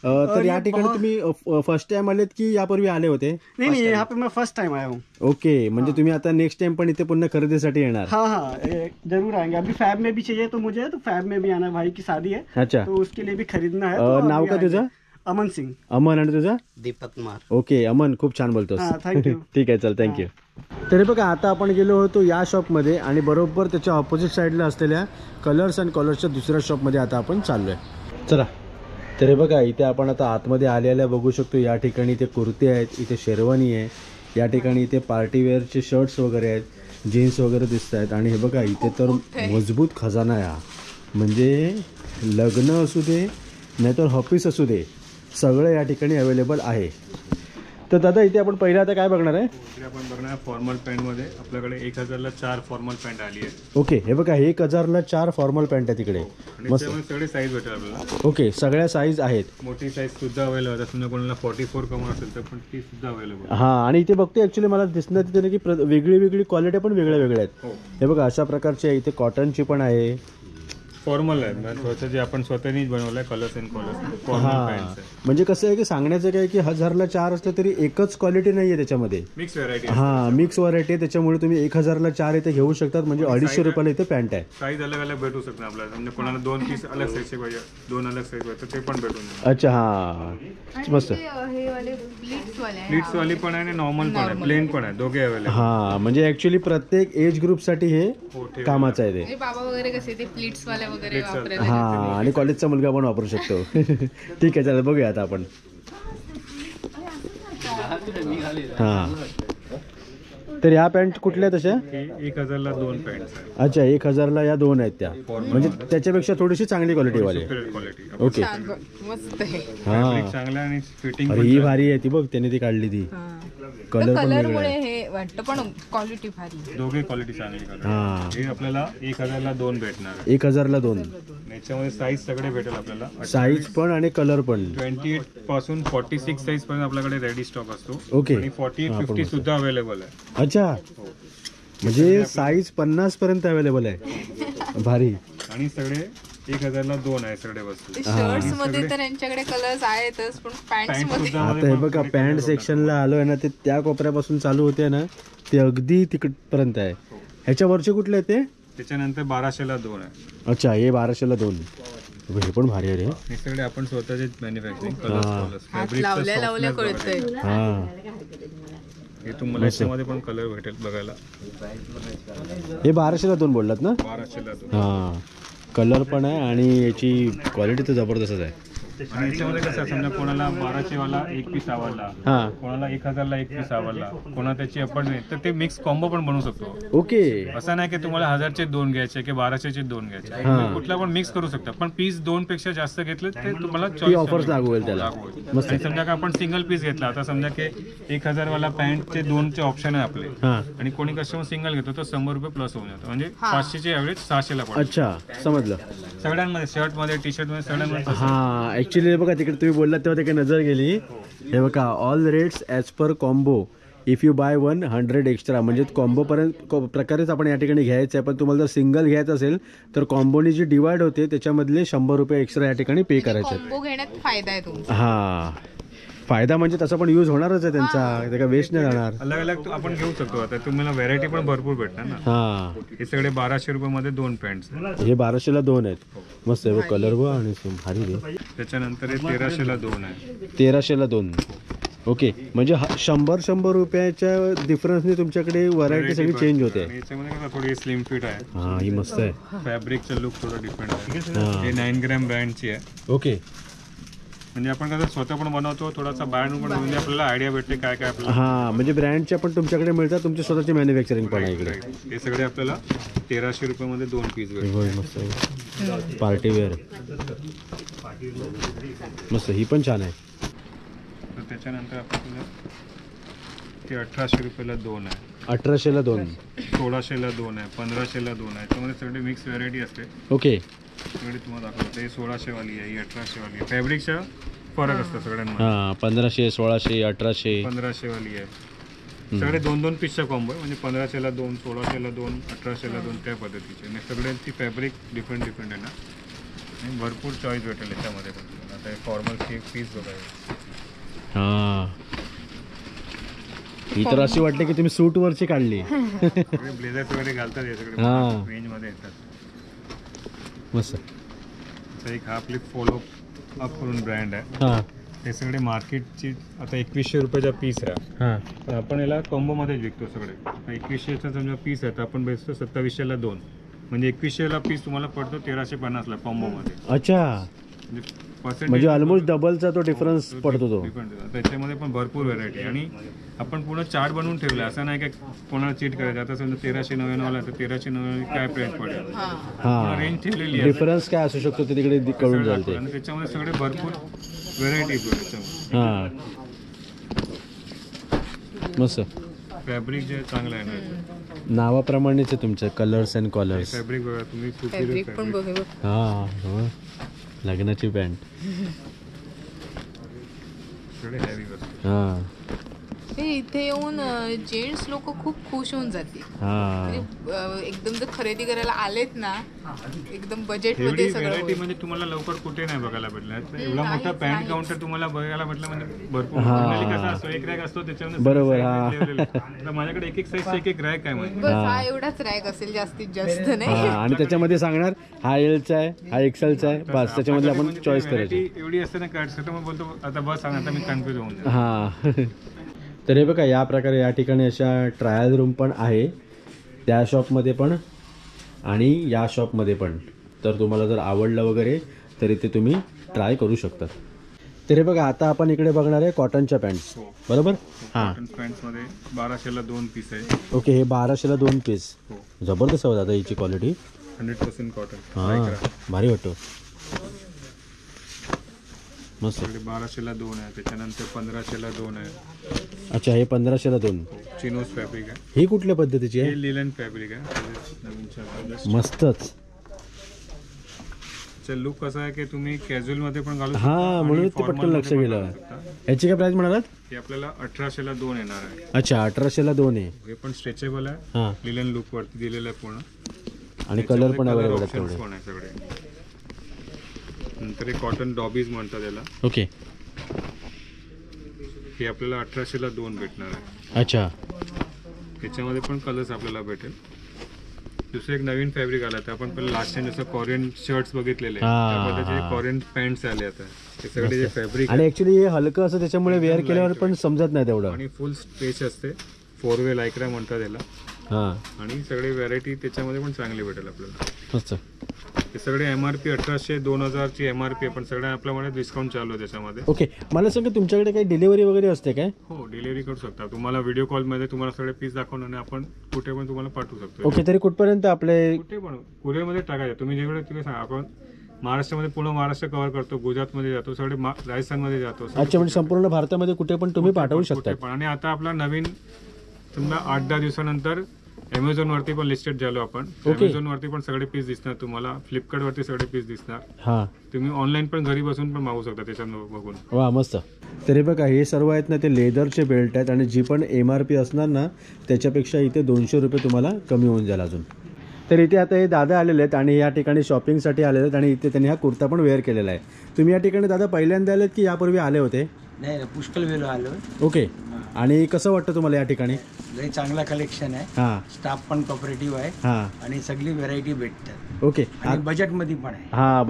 Speaker 1: तर या ठिकाणी तुम्ही फर्स्ट टाइम आलेत की यापूर्वी आले होते?
Speaker 4: नहीं, यहाँ पे मैं फर्स्ट टाइम आया हूँ।
Speaker 1: ओके, म्हणजे तुम्ही आता नेक्स्ट टाइम पण इथे पुन्हा खरेदीसाठी येणार?
Speaker 4: हाँ, जरूर आएंगे। अभी फैब में भी चाहिए तो मुझे, तो फैब में भी आना, भाई की शादी है।
Speaker 1: अच्छा,
Speaker 4: तो उसके लिए भी खरीदना है। तो
Speaker 1: नाव का तुझं?
Speaker 4: अमन सिंह।
Speaker 1: अमन. आणि तुझं?
Speaker 5: दीपक कुमार.
Speaker 1: ओके अमन, खूप छान बोलतोस.
Speaker 4: थँक्यू.
Speaker 1: ठीक आहे, चल थँक्यू. तरी बघा आता आपण गेलो होतो या शॉपमध्ये आणि बरोबर त्याच्या ऑपोजिट साईडला असलेल्या कलर्स अँड कॉलर्सच्या दुसऱ्या शॉपमध्ये आता आपण चाललोय. चला. तरी बघा इथे आपण आता आतमध्ये आलेल्या बघू शकतो. या ठिकाणी इथे कुर्ते आहेत, इथे शेरवानी आहे, या ठिकाणी इथे पार्टीवेअरचे शर्ट्स वगैरे आहेत, जीन्स वगैरे दिसत आहेत. आणि हे बघा इथे तर मजबूत खजाना आहे हा. म्हणजे लग्न असू दे नाहीतर ऑफिस असू दे, सगळं या ठिकाणी अवेलेबल आहे. तर दादा इथे आपण पहिला आता काय बघणार आहे?
Speaker 3: इकडे आपण बघणार फॉर्मल पॅन्ट मध्ये आपल्याकडे 1000ला 4 फॉर्मल पॅन्ट आली आहे.
Speaker 1: ओके, हे बघा 1000ला 4 फॉर्मल पॅन्ट आहे तिकडे.
Speaker 3: मस्त. सगळे साईज भेटेल आपल्याला.
Speaker 1: ओके, सगळ्या साईज आहेत.
Speaker 3: मोठी साईज सुद्धा अवेलेबल आहे. तुम्ही कोणाला 44 कमवत असेल तर पण ती सुद्धा अवेलेबल.
Speaker 1: हा आणि इथे बघते ऍक्च्युली मला दिसण्यात तिथे की वेगळी वेगळी क्वालिटी पण वेगळ्या वेगळ्या आहेत. हे बघा अशा प्रकारचे आहे. इथे कॉटनची पण आहे,
Speaker 3: फॉर्मल आहे. स्वतः जे आपण स्वतःनीच बनवलंय colours and collars formal pants आहे.
Speaker 1: म्हणजे कसं आहे की सांगण्याचं काय की 1000ला 4 असलं तरी एकच क्वालिटी नाहीये त्याच्यामध्ये,
Speaker 3: मिक्स व्हरायटी.
Speaker 1: हा मिक्स व्हरायटी आहे. त्याच्यामुळे तुम्ही 1000ला 4 इथे घेऊ शकतात. म्हणजे 250 रुपयाला इथे पॅन्ट आहे.
Speaker 3: साईज अलग अलग भेटू शकतात आपल्याला. म्हणजे कोणाला 2 पीस अलग साईजचे पाहिजे, 2 अलग साईज पाहिजे ते पण भेटून जाईल.
Speaker 1: अच्छा, हा मस्त.
Speaker 2: हे वाले प्लीट्स वाले आहे.
Speaker 3: प्लीट्स वाली पण आहे आणि नॉर्मल पण आहे, प्लेन पण आहे, दोघे अवेलेबल.
Speaker 1: हा म्हणजे ऍक्च्युली प्रत्येक एज ग्रुपसाठी हे कामाचं आहे ते.
Speaker 2: म्हणजे बाबा वगैरे कसे ते प्लीट्स वाले वगैरे वापरायला.
Speaker 1: हा आणि कॉलेजचा मुलगा पण वापरू शकतो. ठीक आहे, चला बघूया आता आपण. हा तर या पॅन्ट कुठल्या तशा?
Speaker 3: 1000ला 2 पॅन्ट आहे.
Speaker 1: अच्छा, 1000ला या 2 आहेत त्या, म्हणजे त्याच्यापेक्षा थोडीशी चांगली क्वालिटी वाले.
Speaker 3: क्वालिटी
Speaker 1: ओके,
Speaker 2: मस्त आहे.
Speaker 1: हा
Speaker 3: चांगला आणि फिटिंग
Speaker 1: अरे ही भारी आहे ती बघ, त्याने ती काढली ती. कलर पण
Speaker 2: कलर
Speaker 1: वेगळा
Speaker 2: मुळे
Speaker 1: आहे.
Speaker 2: हे वाटतं पण क्वालिटी भारी.
Speaker 3: दोघे क्वालिटी चांगली कलर.
Speaker 1: हा
Speaker 3: हे आपल्याला 1000ला 2 भेटणार.
Speaker 1: 1000ला 2.
Speaker 3: याच्यामध्ये साईज सगळे भेटेल आपल्याला.
Speaker 1: साईज पण आणि कलर पण.
Speaker 3: 28 पासून 46 साईज पर्यंत आपल्याकडे रेडी स्टॉक असतो.
Speaker 1: ओके.
Speaker 3: आणि 48-50 सुद्धा अवेलेबल आहे.
Speaker 1: अच्छा, म्हणजे साईज 50 पर्यंत अवेलेबल आहे. भारी.
Speaker 3: आणि सगळे 1000ला 2 आहे सगळे वस्तू.
Speaker 2: शर्ट्स मध्ये तर यांच्याकडे कलर्स आहेतच, पण पॅन्ट्स मध्ये
Speaker 1: आता हे बघा पॅन्ट सेक्शनला आलोय ना, ते त्या कोपऱ्यापासून चालू होते ना, ते अगदी तिकडपर्यंत आहे. ह्याच्या वरचे कुठले आहेत ते?
Speaker 3: त्याच्यानंतर 1200ला 2 आहे.
Speaker 1: अच्छा, हे 1200ला 2. हे पण भारी आहे रे.
Speaker 3: हे सगळे आपण स्वतःचे मॅन्युफॅक्चरिंग
Speaker 2: लावल्या कळतंय.
Speaker 1: हा
Speaker 3: हे तुम्हाला याच्यामध्ये पण कलर भेटेल बघायला.
Speaker 1: हे 1200ला 2 बोललात ना?
Speaker 3: 1200ला 2.
Speaker 1: हा, कलर पण आहे आणि याची क्वालिटी तर जबरदस्तच आहे.
Speaker 3: आणि याच्यामध्ये कसं आहे, समजा कोणाला 1200 वाला एक पीस आवडला,
Speaker 1: हां
Speaker 3: कोणाला 1000 ला एक पीस आवडला, कोणा त्याची अपॉइंटमेंट, तर ते मिक्स कॉम्बो पण बनवू शकतो.
Speaker 1: ओके.
Speaker 3: असं नाही की तुम्हाला 1000चे 2 घ्यायचे की 1200चे 2 घ्यायचे, तुम्ही कुठला पण मिक्स करू शकता. पण पीस 2 पेक्षा जास्त घेतले ते तुम्हाला
Speaker 1: ती
Speaker 3: चॉईस
Speaker 1: ऑफर्स लागू होईल त्याला. मस्त.
Speaker 3: आणि समजा का आपण सिंगल पीस घेतला, आता समजा की 1000 वाला पॅन्टचे 2चे ऑप्शन आहे आपले,
Speaker 1: हां
Speaker 3: आणि कोणी कस्टमर सिंगल घेतो तर 100 रुपये प्लस होऊन जातो, म्हणजे 500चे ॲव्हरेज 600 ला पडतो.
Speaker 1: अच्छा समजलं.
Speaker 3: सगळ्यांमध्ये, शर्ट मध्ये, टी शर्ट मध्ये, सगळ्यांमध्ये.
Speaker 1: हां ॲक्च्युली बघा तिकडे तुम्ही बोललात तेव्हा तिकडे नजर गेली. हे बघा all rates as per combo if you buy 100 extra, म्हणजे कॉम्बोपर्यंत प्रकारेच आपण या ठिकाणी घ्यायचं आहे. पण तुम्हाला जर सिंगल घ्यायचं असेल तर कॉम्बोनी जी डिवाइड होते त्याच्यामधले 100 रुपये एक्स्ट्रा या ठिकाणी पे करायचे आहेत.
Speaker 2: कॉम्बो घेण्यात फायदा आहे तुमचा.
Speaker 1: हां फायदा म्हणजे तसा पण यूज होणारच आहे त्यांचा, ते काय वेस्ट नाही जाणार.
Speaker 3: अलग अलग आपण घेऊ शकतो. आता तुम्हाला व्हरायटी पण भरपूर भेटणार ना.
Speaker 1: हां
Speaker 3: हे सगळे 1200 रुपये मध्ये 2 पॅन्ट,
Speaker 1: हे 1200ला 2 आहेत. मस्त आहे कलर बघ आणि भारी रे.
Speaker 3: त्याच्यानंतर हे 1300 ला 2 आहे.
Speaker 1: 1300ला 2. ओके म्हणजे 100 रुपयाच्या डिफरन्सने तुमच्याकडे व्हरायटी सगळी चेंज होते.
Speaker 3: आणि याच्यामध्ये कसं थोडी स्लिम फिट आहे.
Speaker 1: हां ही मस्त आहे.
Speaker 3: फॅब्रिकचा लुक थोडा डिफरंट आहे. हे 9 ग्रॅम ब्रँडची आहे.
Speaker 1: ओके.
Speaker 3: म्हणजे आपण कसं स्वतः पण बनवतो, थोडासा बाहेर पण म्हणजे आपल्याला आयडिया भेटते काय काय आपल्याला.
Speaker 1: हां म्हणजे ब्रँडच्या पण तुमच्याकडे मिळतात, तुमची स्वतःची मॅन्युफॅक्चरिंग पण आहे इकडे.
Speaker 3: हे सगळे आपल्याला 1300 रुपये मध्ये 2 पीस भेटतात.
Speaker 1: होय मस्त आहे. पार्टी वेअर मस्त, ही पण छान आहे.
Speaker 3: तर त्याच्यानंतर आपल्याला ते 1800 रुपयाला 2 आहे.
Speaker 1: 1800ला 2.
Speaker 3: 1600ला 2 आहे. 1500ला 2 आहे. त्यामध्ये सगळे मिक्स व्हरायटी असते.
Speaker 1: ओके.
Speaker 3: सगळे तुम्हाला दाखवतो. हे 1600 वाली आहे, ही 1800 वाली आहे. फॅब्रिकचा फरक असतो सगळ्यांमध्ये.
Speaker 1: हां 1500, 1600, 1800.
Speaker 3: 1500 वाली आहे. सगळे 2-2 पीसचा कॉम्बो आहे, म्हणजे 1500ला 2, 1600ला 2, 1800ला 2 त्या पद्धतीचे. आणि सगळ्यांची फॅब्रिक डिफरंट आहे ना, आणि भरपूर चॉईस भेटेल याच्यामध्ये पण तुम्हाला. आता हे फॉर्मल पीस बघायला.
Speaker 1: हां ही तर अशी वाटते की तुम्ही सूट वरची काढली.
Speaker 3: सगळे ब्लेझर्स वगैरे घालतात, हे सगळे
Speaker 1: हां.
Speaker 3: रेंजमध्ये येतात.
Speaker 1: मस्त.
Speaker 3: आता एक हा आपली फॉलो अप करून ब्रँड आहे.
Speaker 1: हां
Speaker 3: हे सगळे मार्केटची आता 2100 रुपयाचा पीस आहे.
Speaker 1: हां
Speaker 3: तर आपण याला कॉम्बोमध्येच विकतो सगळे. 2100चा समजा पीस आहे तर आपण बेचतो 2700ला 2, म्हणजे 2100ला पीस तुम्हाला पडतो 1350ला कॉम्बोमध्ये.
Speaker 1: अच्छा म्हणजे ऑलमोस्ट डबलचा तो डिफरन्स पडतो तो.
Speaker 3: त्याच्यामध्ये पण भरपूर व्हरायटी. आणि आपण पूर्ण चार्ट बनवून ठेवला, असं नाही का कोणाला चीट करायचं. आता समजा 1399 तर 1399 काय प्राइस पडेल,
Speaker 1: हां
Speaker 3: रेंज ठेवलेली आहे.
Speaker 1: डिफरन्स काय असू शकतो ते तिकडे कळून जाईल ते.
Speaker 3: आणि त्याच्यामध्ये सगळे भरपूर व्हरायटी.
Speaker 1: हां मस्त.
Speaker 3: फॅब्रिक जे चांगलं आहे ना,
Speaker 1: नावाप्रमाणेच आहे तुमचं, कलर्स अँड कॉलर्स.
Speaker 3: फॅब्रिक बघा तुम्ही,
Speaker 2: फॅब्रिक पण बघ.
Speaker 1: हां लग्नाची पॅन्ट.
Speaker 3: सगळे हेवी असतात.
Speaker 1: हां
Speaker 2: हे इथे येऊन जेंट्स लोक खूप खुश होऊन जातील.
Speaker 1: हां
Speaker 2: म्हणजे एकदम जर खरेदी करायला आलेत ना, एकदम बजेट
Speaker 3: एवढी
Speaker 2: मध्ये सगळं
Speaker 3: व्हरायटी
Speaker 2: होईल.
Speaker 3: म्हणजे तुम्हाला लवकर कुठे नाही बघायला भेटणार. एवढा मोठा पॅन्ट काउंटर तुम्हाला बघायला भेटलं म्हणजे भरपूर. Normally कसं असतो, एक रॅक असतो त्याच्यामध्ये
Speaker 1: बरोबर,
Speaker 3: size
Speaker 1: हा.
Speaker 3: ठेवलेले असतात. तर माझ्याकडे एक साईजचे एक रॅक आहे म्हणजे.
Speaker 2: बस हा एवढाच रॅक असेल, जास्तीत जास्त नाही.
Speaker 1: हां आणि त्याच्यामध्ये सांगणार हा एलचा आहे, हा एक्सेलचा आहे, बस त्याच्यामध्ये आपण
Speaker 3: म्हणजे
Speaker 1: चॉईस
Speaker 3: variety
Speaker 1: करायची.
Speaker 3: एवढी असते ना कार्ड, तर मग बोलतो आता बस सांग, आता मी कन्फ्युज होऊन जातो.
Speaker 1: हां तर हे बघा या प्रकारे या ठिकाणी अशा ट्रायल रूम पण आहे, त्या शॉपमध्ये पण आणि या शॉपमध्ये पण. तर तुम्हाला जर आवडलं वगैरे तर इथे तुम्ही ट्राय करू शकता. तर हे बघा आता आपण इकडे बघणार आहे कॉटनच्या पॅन्ट्स, बरोबर. हां
Speaker 3: कॉटन पॅन्ट्स मध्ये 1200ला 2 पीस आहे.
Speaker 1: ओके हे 1200ला 2 पीस.
Speaker 3: हो.
Speaker 1: जबरदस्त आहे दादा हिची क्वालिटी.
Speaker 3: 100% कॉटन.
Speaker 1: हां भारी वाटतो, मस्त.
Speaker 3: 1200ला 2 आहे. त्याच्यानंतर 1500ला 2 आहे.
Speaker 1: अच्छा हे 1500ला 2.
Speaker 3: चिनोज फॅब्रिक आहे.
Speaker 1: ही कुठल्या पद्धतीची आहे?
Speaker 3: हे लिलन फॅब्रिक आहे. नवीन शर्ट.
Speaker 1: मस्तच.
Speaker 3: लुक कसा आहे की तुम्ही कॅज्युअल मध्ये पण घालू
Speaker 1: हा म्हणून ते पटकन लक्ष गेलं. याची काय प्राइस म्हणालात?
Speaker 3: हे आपल्याला 1800ला 2 येणार आहे.
Speaker 1: अच्छा 1800ला 2 आहे.
Speaker 3: हे पण स्ट्रेचेबल आहे.
Speaker 1: हां
Speaker 3: लिलन लुक वरती दिलेलं आहे पूर्ण.
Speaker 1: आणि कलर पण अवेलेबल आहेत
Speaker 3: ऑप्शन्स
Speaker 1: तेवढे.
Speaker 3: पण आहे सगळे. नंतर हे कॉटन डॉबीज म्हणतात याला.
Speaker 1: ओके
Speaker 3: हे आपल्याला 1800ला 2 भेटणार आहे.
Speaker 1: अच्छा
Speaker 3: त्याच्यामध्ये पण कलर्स आपल्याला भेटेल. दुसरं एक नवीन फॅब्रिक आला तर आपण पहिले लास्ट टाइम जसं कोरियन शर्ट्स बघितलेले, त्या पद्धतीचे कोरियन पॅन्ट्स आले आता. हे सगळे जे फॅब्रिक
Speaker 1: आणि ऍक्च्युली हे हलकं असं त्याच्यामुळे वेअर केल्यावर पण समजत नाही तेवढं.
Speaker 3: आणि फुल स्ट्रेच असते. 4 वे लायक्रा म्हणतात याला.
Speaker 1: हां
Speaker 3: आणि सगळे व्हरायटी त्याच्यामध्ये पण चांगली भेटेल आपल्याला.
Speaker 1: मस्त.
Speaker 3: हे सगळे MRP 1800 2000ची MRP आहे, पण सगळ्या आपल्यामध्ये डिस्काउंट चालू आहे त्याच्यामध्ये.
Speaker 1: ओके, मला सांगा तुमच्याकडे काही डिलिव्हरी वगैरे असते काय?
Speaker 3: हो, डिलिव्हरी करू शकता. तुम्हाला व्हिडिओ कॉलमध्ये तुम्हाला सगळे पीस दाखवून आणि आपण कुठे पण तुम्हाला पाठवू शकतो.
Speaker 1: ओके, तरी कुठपर्यंत आपले
Speaker 3: कुठे पण कुरिअरमध्ये टाकायचं तुम्ही जिकडे तिकडे सांगा. आपण महाराष्ट्रामध्ये पूर्ण महाराष्ट्र कव्हर करतो, गुजरातमध्ये जातो, सगळे राजस्थानमध्ये जातो.
Speaker 1: अच्छा, म्हणजे संपूर्ण भारतामध्ये कुठे पण तुम्ही पाठवू शकता.
Speaker 3: कुठे पण. आणि आता आपला नवीन समजा 8-10 दिवसानंतर Amazon वरती पण लिस्टेड झालो आपण. Amazon वरती पण सगळे पीस दिसणार तुम्हाला, फ्लिपकार्ट वरती सगळे पीस दिसणार.
Speaker 1: हां,
Speaker 3: तुम्ही ऑनलाईन पण घरी बसून पण मागू शकता त्याच्यात बघून.
Speaker 1: वा मस्त. तरी बघा हे सर्व आहेत ना ते लेदरचे बेल्ट आहेत आणि जी पण MRP असणार ना त्याच्यापेक्षा इथे 200 रुपये तुम्हाला कमी होऊन जाईल अजून. तर इथे आता हे दादा आलेले आहेत आणि या ठिकाणी शॉपिंगसाठी आलेले आहेत आणि इथे त्यांनी हा कुर्ता पण वेअर केलेला आहे. तुम्ही या ठिकाणी दादा पहिल्यांदा आलेत की यापूर्वी आले होते?
Speaker 5: नाही पुष्कळ वेळ आलो.
Speaker 1: ओके, आणि कसं वाटतं तुम्हाला या ठिकाणी?
Speaker 5: लई चांगला कलेक्शन आहे.
Speaker 1: हां
Speaker 5: स्टाफ पण कॉपरेटिव्ह आहे
Speaker 1: हां.
Speaker 5: आणि सगळी व्हरायटी भेटतात.
Speaker 1: ओके,
Speaker 5: आणि बजेटमध्ये पण आहे.
Speaker 1: हां,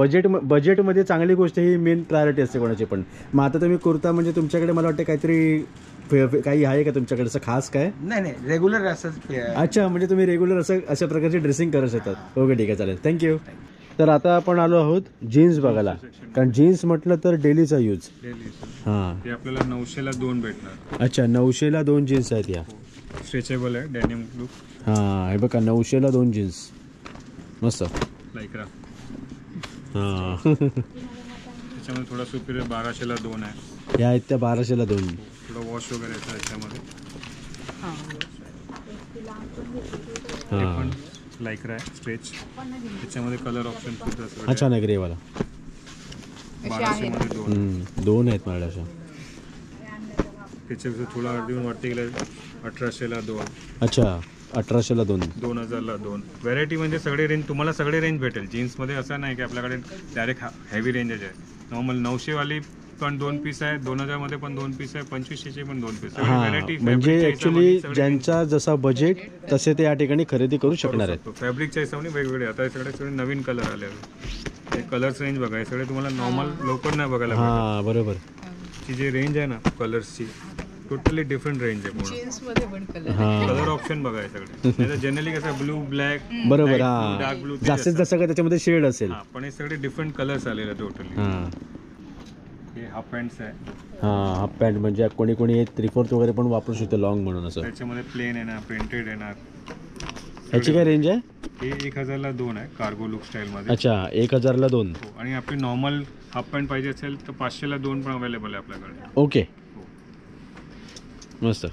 Speaker 1: बजेटमध्ये चांगली गोष्ट ही मेन प्रायोरिटी असते कोणाची पण. मग आता तुम्ही कुर्ता म्हणजे तुमच्याकडे मला वाटतं काहीतरी काही आहे का तुमच्याकडे असं खास काय?
Speaker 5: नाही रेग्युलर असंच.
Speaker 1: अच्छा, म्हणजे तुम्ही रेग्युलर अशा प्रकारची ड्रेसिंग करत शकतात. ओके, ठीक आहे, चालेल, थँक्यू. तर आता आपण आलो आहोत जीन्स बघायला, कारण जीन्स म्हटलं तर डेलीचा यूज. हां,
Speaker 3: ते आपल्याला 900ला 2 भेटणार.
Speaker 1: अच्छा, 900ला 2 जीन्स आहेत या.
Speaker 3: स्ट्रेचेबल आहे, डेनिम लुक.
Speaker 1: हां, हे बघा 900ला 2 जीन्स, मस्त.
Speaker 3: लायक्रा.
Speaker 1: हां
Speaker 3: त्याच्यामध्ये थोडा सुपिरियर 1200ला 2 आहे.
Speaker 1: या आहेत त्या 1200ला 2.
Speaker 3: थोडं वॉश वगैरे येतं त्याच्यामध्ये.
Speaker 1: हां,
Speaker 3: पण लायक्रा आहे, स्ट्रेच. त्याच्यामध्ये कलर ऑप्शन सुद्धा सगळे
Speaker 1: अच्छा, नगरीवाला.
Speaker 3: 1200मध्ये 2.
Speaker 1: 2 आहेत मला अशा.
Speaker 3: त्याच्यापेक्षा थोडा देऊन वरती गेलं 1800ला 2.
Speaker 1: अच्छा, 1800ला 2.
Speaker 3: 2000ला 2. व्हरायटी म्हणजे सगळे रेंज तुम्हाला सगळे रेंज भेटेल. जीन्समध्ये असं नाही की आपल्याकडे डायरेक्ट हेवी रेंजच आहे. नॉर्मल 900वाली पण 2 पीस आहे, 2000मध्ये पण 2 पीस आहे, 2500चे पण 2 पीस.
Speaker 1: हां,
Speaker 3: व्हरायटी
Speaker 1: म्हणजे ॲक्च्युली ज्यांचा जसा बजेट तसे ते या ठिकाणी खरेदी करू शकणार आहेत.
Speaker 3: फॅब्रिकच्या हिशोबाने वेगवेगळे. आता हे सगळे नवीन कलर आले आहेत. हे कलर्स रेंज बघा, हे सगळे तुम्हाला नॉर्मल लवकर नाही बघायला भेटत.
Speaker 1: हां, बरोबर.
Speaker 3: ची जी रेंज आहे ना कलर्सची, टोटली डिफरंट रेंज आहे पूर्ण.
Speaker 2: जीन्स मध्ये पण कलर.
Speaker 1: हां,
Speaker 3: कलर ऑप्शन बघा हे सगळे. नाही जनरली कसं ब्लू, ब्लॅक,
Speaker 1: बरोबर.
Speaker 3: डार्क
Speaker 1: हां,
Speaker 3: ब्लू
Speaker 1: जास्तीत जास्त का त्याच्यामध्ये शेड असेल.
Speaker 3: हां, पण हे सगळे डिफरंट कलर्स आलेले टोटली.
Speaker 1: हां
Speaker 3: हे हाफ पॅन्ट्स आहे.
Speaker 1: हां, हाफ पॅन्ट म्हणजे कोणी कोणी 3/4 वगैरे पण वापरू शकतो लॉंग म्हणून असं.
Speaker 3: त्याच्यामध्ये प्लेन येणार, प्रिंटेड येणार.
Speaker 1: याची काय रेंज आहे?
Speaker 3: हे 1000ला 2 आहे, कार्गो लुक स्टाईलमध्ये.
Speaker 1: अच्छा, 1000ला 2.
Speaker 3: आणि आपली नॉर्मल हाफ पॅन्ट पाहिजे असेल तर 500ला 2 पण अवेलेबल आहे आपल्याकडे.
Speaker 1: ओके, मस्त.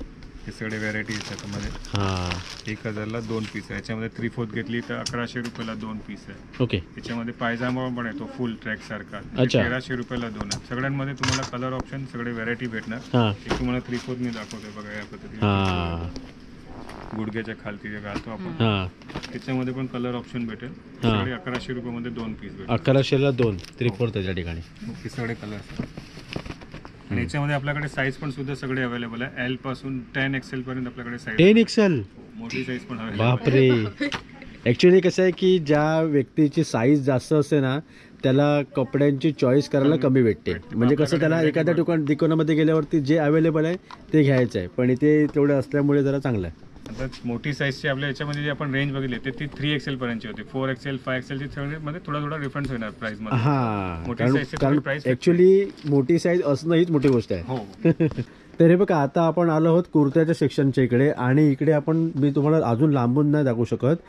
Speaker 3: हे सगळे व्हरायटीज आहेत त्यामध्ये.
Speaker 1: हां,
Speaker 3: 1000ला 2 पीस आहे. याच्यामध्ये 3/4 घेतली तर 1100 रुपयाला 2 पीस आहे.
Speaker 1: ओके.
Speaker 3: त्याच्यामध्ये पायजामा पण येतो फुल ट्रॅक सारखा,
Speaker 1: अच्छा.
Speaker 3: 1300 रुपयाला 2 आहे. सगळ्यांमध्ये तुम्हाला कलर ऑप्शन सगळे व्हरायटी भेटणार.
Speaker 1: हां
Speaker 3: एक तुम्हाला 3/4 मी दाखवतोय बघा या पद्धतीने.
Speaker 1: हां
Speaker 3: गुडघ्याच्या खालती जे घालतो आपण,
Speaker 1: हां,
Speaker 3: त्याच्यामध्ये पण कलर ऑप्शन भेटेल.
Speaker 1: हां.
Speaker 3: सगळे 1100 रुपयामध्ये 2 पीस भेटेल.
Speaker 1: 1100ला 2 3/4 त्याच्या ठिकाणी.
Speaker 3: हे सगळे कलर. आणि याच्यामध्ये आपल्याकडे साईज पण सुद्धा सगळे अवेलेबल आहे. L पासून 10 XL पर्यंत आपल्याकडे साईज.
Speaker 1: 10 XL,
Speaker 3: मोठी साईज पण अवेलेबल.
Speaker 1: बापरे. ॲक्च्युली कसं आहे की ज्या व्यक्तीची साईज जास्त असते ना त्याला कपड्यांची चॉईस करायला कमी भेटते. म्हणजे कसं त्याला एखाद्या दुकानामध्ये गेल्यावरती जे अवेलेबल आहे ते घ्यायचं आहे, पण इथे तेवढं असल्यामुळे जरा चांगलं आहे.
Speaker 3: आता मोठी साईजची आपल्या याच्यामध्ये जी आपण रेंज बघितली ते ती 3 XL पर्यंतची होती. 4 XL 5 XL ची मध्ये थोडा डिफरन्स होणार प्राइस मध्ये.
Speaker 1: हां,
Speaker 3: मोठी size ची
Speaker 1: कारण
Speaker 3: price
Speaker 1: ॲक्च्युली मोठी साईज असणं हीच मोठी गोष्ट आहे.
Speaker 3: हो.
Speaker 1: तर हे बघा आता आपण आलो आहोत कुर्त्याच्या सेक्शनच्या इकडे, आणि इकडे मी तुम्हाला अजून लांबून नाही दाखवू शकत.